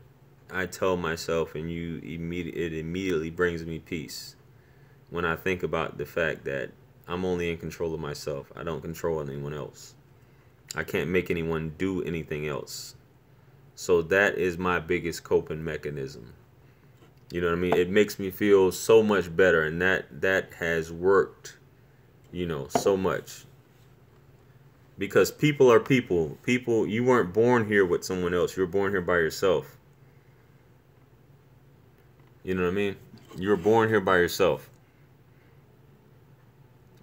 I tell myself, and it immediately brings me peace when I think about the fact that I'm only in control of myself. I don't control anyone else. I can't make anyone do anything else. So that is my biggest coping mechanism. You know what I mean? It makes me feel so much better, and that has worked, so much. Because people are people. People, you weren't born here with someone else. You were born here by yourself. You know what I mean? You were born here by yourself.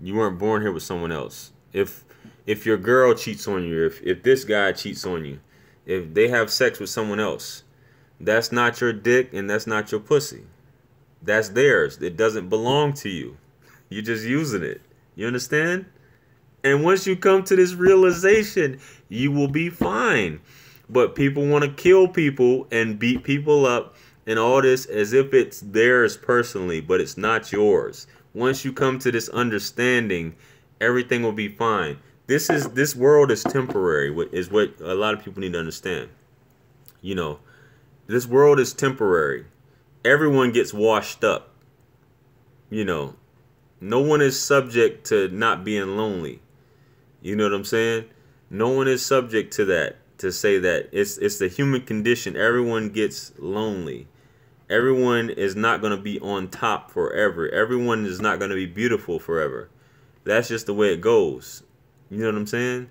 You weren't born here with someone else. If your girl cheats on you, if this guy cheats on you, if they have sex with someone else, that's not your dick and that's not your pussy. That's theirs. It doesn't belong to you. You're just using it. You understand? And once you come to this realization, you will be fine. But people want to kill people and beat people up and all this as if it's theirs personally, but it's not yours. Once you come to this understanding, everything will be fine. This world is temporary, is what a lot of people need to understand. This world is temporary. Everyone gets washed up. No one is subject to not being lonely. You know what I'm saying? No one is subject to that, to say that it's the human condition. Everyone gets lonely. Everyone is not going to be on top forever. Everyone is not going to be beautiful forever. That's just the way it goes. You know what I'm saying?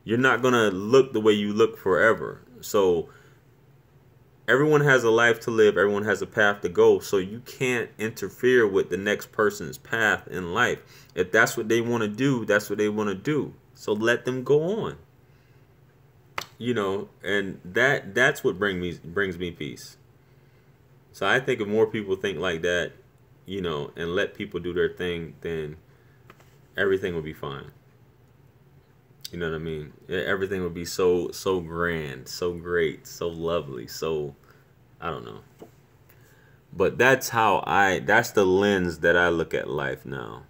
You're not going to look the way you look forever. So everyone has a life to live. Everyone has a path to go. So you can't interfere with the next person's path in life. If that's what they want to do, that's what they want to do. So let them go on. And that's what brings me peace. So I think if more people think like that, and let people do their thing, then everything will be fine. You know what I mean? Everything would be so grand, so great, so lovely, so I don't know. But that's the lens that I look at life now.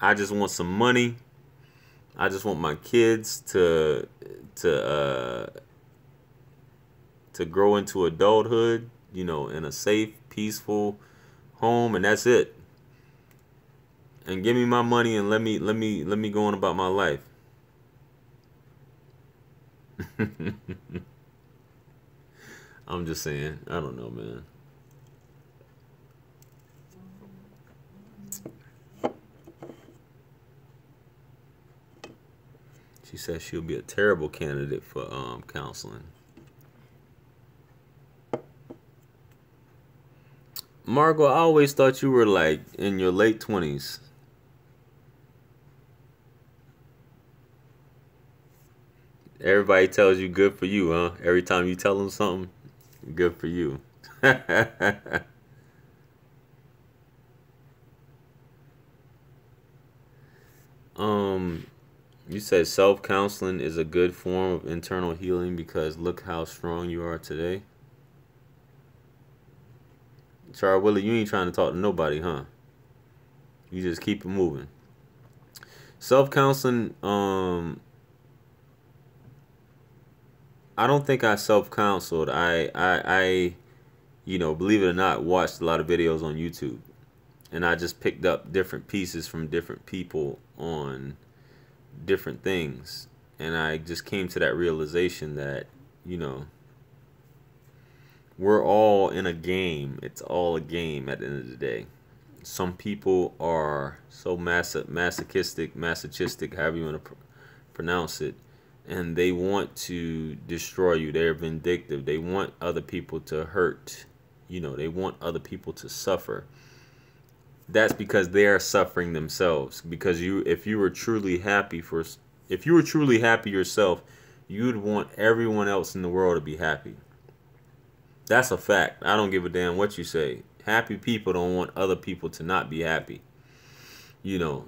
I just want some money. I just want my kids to grow into adulthood, in a safe, peaceful home, and that's it. And give me my money and let me go on about my life. I'm just saying, I don't know, man. She says she'll be a terrible candidate for counseling. Margot, I always thought you were like in your late 20s. Everybody tells you good for you, huh? Every time you tell them something, good for you. um, you said self-counseling is a good form of internal healing because look how strong you are today. Charles Willie, you ain't trying to talk to nobody, huh? You just keep it moving. Self-counseling, I don't think I self-counseled. Believe it or not, watched a lot of videos on YouTube. And I just picked up different pieces from different people on different things. And I just came to that realization that, we're all in a game. It's all a game at the end of the day. Some people are so masochistic, however you want to pronounce it, and they want to destroy you. They're vindictive. They want other people to hurt. They want other people to suffer. That's because they are suffering themselves. Because if you were truly happy yourself, you'd want everyone else in the world to be happy. That's a fact. I don't give a damn what you say. Happy people don't want other people to not be happy.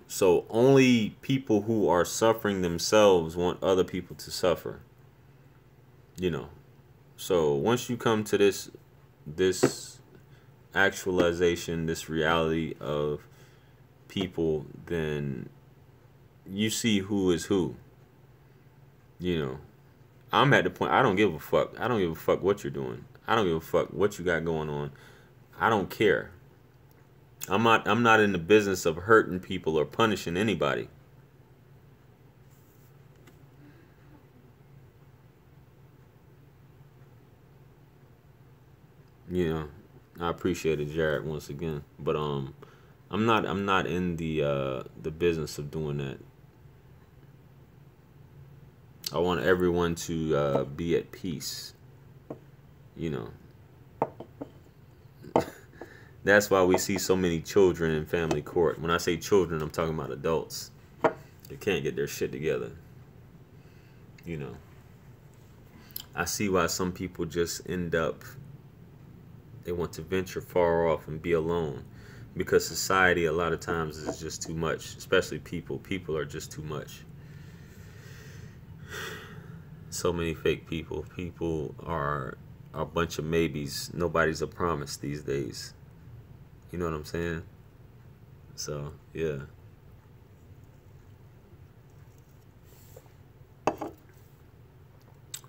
So only people who are suffering themselves want other people to suffer. So once you come to this actualization, this reality of people, then you see who is who. I'm at the point I don't give a fuck. I don't give a fuck what you're doing. I don't give a fuck what you got going on. I don't care. I'm not in the business of hurting people or punishing anybody. I appreciate it, Jared, once again. But I'm not in the business of doing that. I want everyone to be at peace. That's why we see so many children in family court. When I say children, I'm talking about adults. They can't get their shit together. I see why some people just end up, they want to venture far off and be alone. Because society a lot of times is just too much. Especially people. People are just too much. So many fake people. People are a bunch of maybes. Nobody's a promise these days. You know what I'm saying? So, yeah.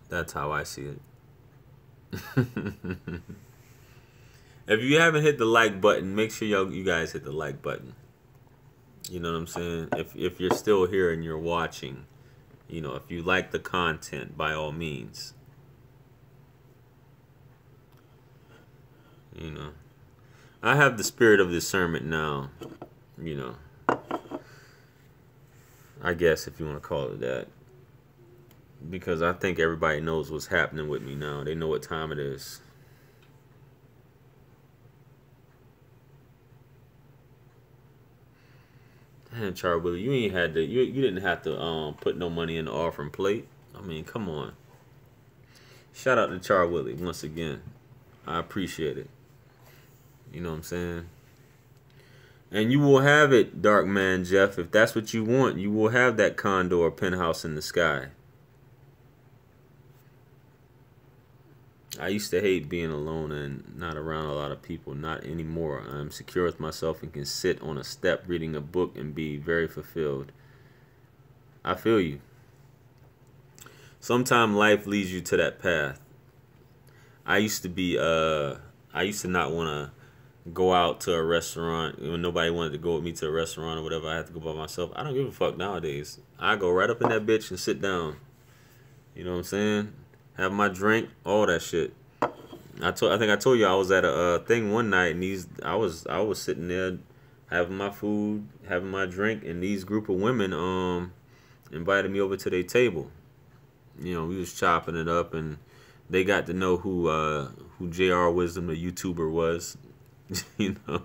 That's how I see it. If you haven't hit the like button, make sure you guys hit the like button. You know what I'm saying? If you're still here and you're watching, if you like the content, by all means. I have the spirit of discernment now, I guess, if you want to call it that. Because I think everybody knows what's happening with me now. They know what time it is. Man, Charlie Willie, you didn't have to put no money in the offering plate. I mean, come on. Shout out to Charlie Willie once again. I appreciate it. You know what I'm saying? And you will have it, Dark Man Jeff. If that's what you want, you will have that condo or penthouse in the sky. I used to hate being alone and not around a lot of people. Not anymore. I'm secure with myself and can sit on a step reading a book and be very fulfilled. I feel you. Sometimes life leads you to that path. I used to not want to go out to a restaurant when nobody wanted to go with me to a restaurant or whatever. I had to go by myself. I don't give a fuck nowadays. I go right up in that bitch and sit down. You know what I'm saying? Have my drink, all that shit. I think I told you I was at a thing one night and I was sitting there having my food, having my drink, and these group of women invited me over to their table. You know, we was chopping it up, and they got to know who J.R. Wisdom, the YouTuber, was. You know,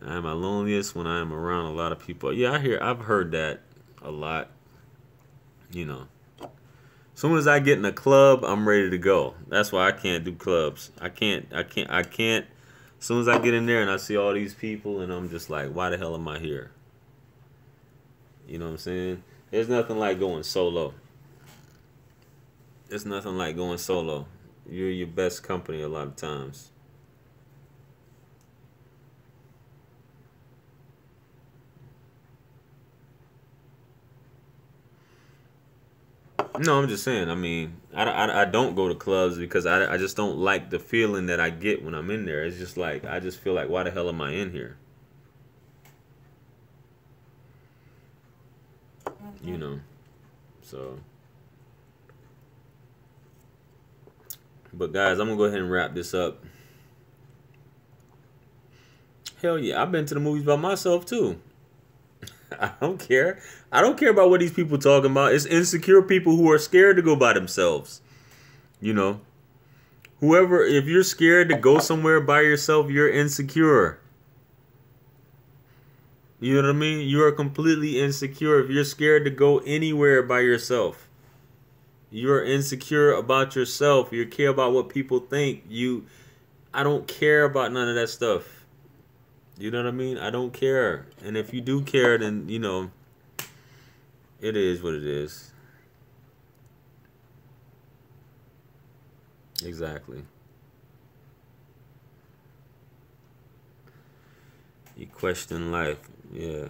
I'm my loneliest when I am around a lot of people. Yeah, I've heard that a lot. You know, as soon as I get in a club, I'm ready to go. That's why I can't do clubs. I can't. As soon as I get in there and I see all these people, and I'm just like, why the hell am I here? You know what I'm saying? There's nothing like going solo. There's nothing like going solo. You're your best company a lot of times. No, I'm just saying. I mean, I don't go to clubs because I just don't like the feeling that I get when I'm in there. It's just like, I just feel like, why the hell am I in here? You know, so. But guys, I'm going to go ahead and wrap this up. Hell yeah, I've been to the movies by myself too. I don't care. I don't care about what these people talking about. It's insecure people who are scared to go by themselves. You know, whoever, if you're scared to go somewhere by yourself, you're insecure. You know what I mean? You are completely insecure if you're scared to go anywhere by yourself. You're insecure about yourself. You care about what people think. I don't care about none of that stuff. You know what I mean? I don't care. And if you do care, then, you know, it is what it is. Exactly. You question life. Yeah.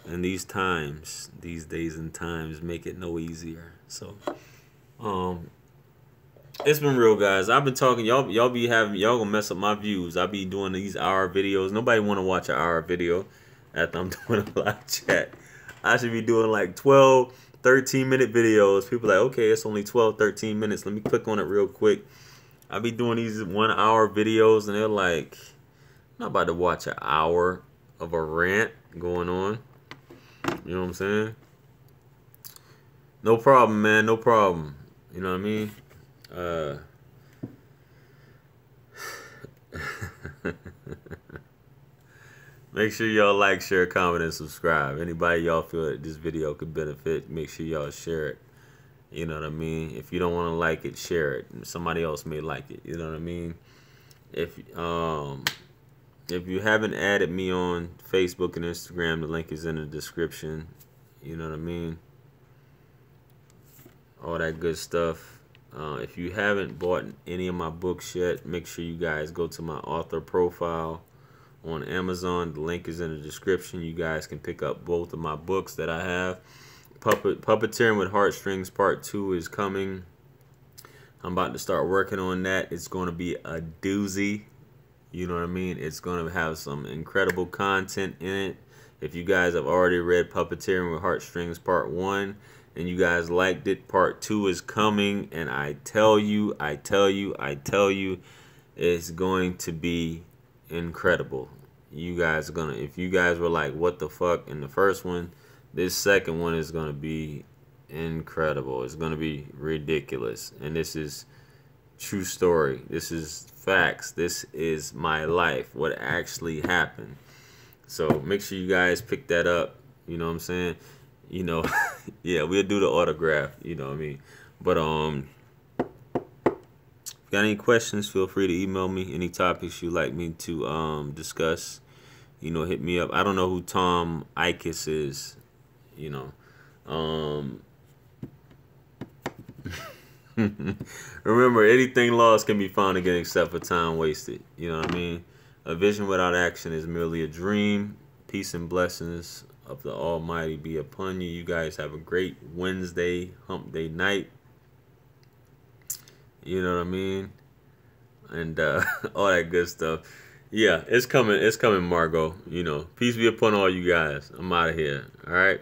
And these times, these days and times make it no easier. So, it's been real, guys. I've been talking. Y'all gonna mess up my views. I be doing these hour videos. Nobody want to watch an hour video after I'm doing a live chat. I should be doing like 12, 13-minute videos. People are like, okay, it's only 12, 13 minutes. Let me click on it real quick. I be doing these 1 hour videos, and they're like, I'm not about to watch an hour of a rant going on. You know what I'm saying? No problem, man. No problem. You know what I mean? Make sure y'all like, share, comment, and subscribe. Anybody y'all feel that this video could benefit, make sure y'all share it. You know what I mean? If you don't want to like it, share it. Somebody else may like it. You know what I mean? If you haven't added me on Facebook and Instagram, the link is in the description. You know what I mean? All that good stuff. If you haven't bought any of my books yet, make sure you guys go to my author profile on Amazon. The link is in the description. You guys can pick up both of my books that I have. Puppeteering with Heartstrings Part 2 is coming. I'm about to start working on that. It's going to be a doozy. You know what I mean? It's going to have some incredible content in it. If you guys have already read Puppeteering with Heartstrings Part 1 and you guys liked it, Part 2 is coming. And I tell you, it's going to be incredible. You guys are going to, if you guys were like, what the fuck in the first one, this second one is going to be incredible. It's going to be ridiculous. And this is true story. This is facts. This is my life, what actually happened. So make sure you guys pick that up. You know what I'm saying? You know, yeah, we'll do the autograph. You know what I mean? But if you got any questions, feel free to email me. Any topics you'd like me to discuss, you know, hit me up. I don't know who Tom Ikis is. You know, remember, anything lost can be found again except for time wasted. You know what I mean? A vision without action is merely a dream. Peace and blessings of the Almighty be upon you. You guys have a great Wednesday, hump day night. You know what I mean? And all that good stuff. Yeah, it's coming. It's coming, Margot. You know, peace be upon all you guys. I'm out of here. All right.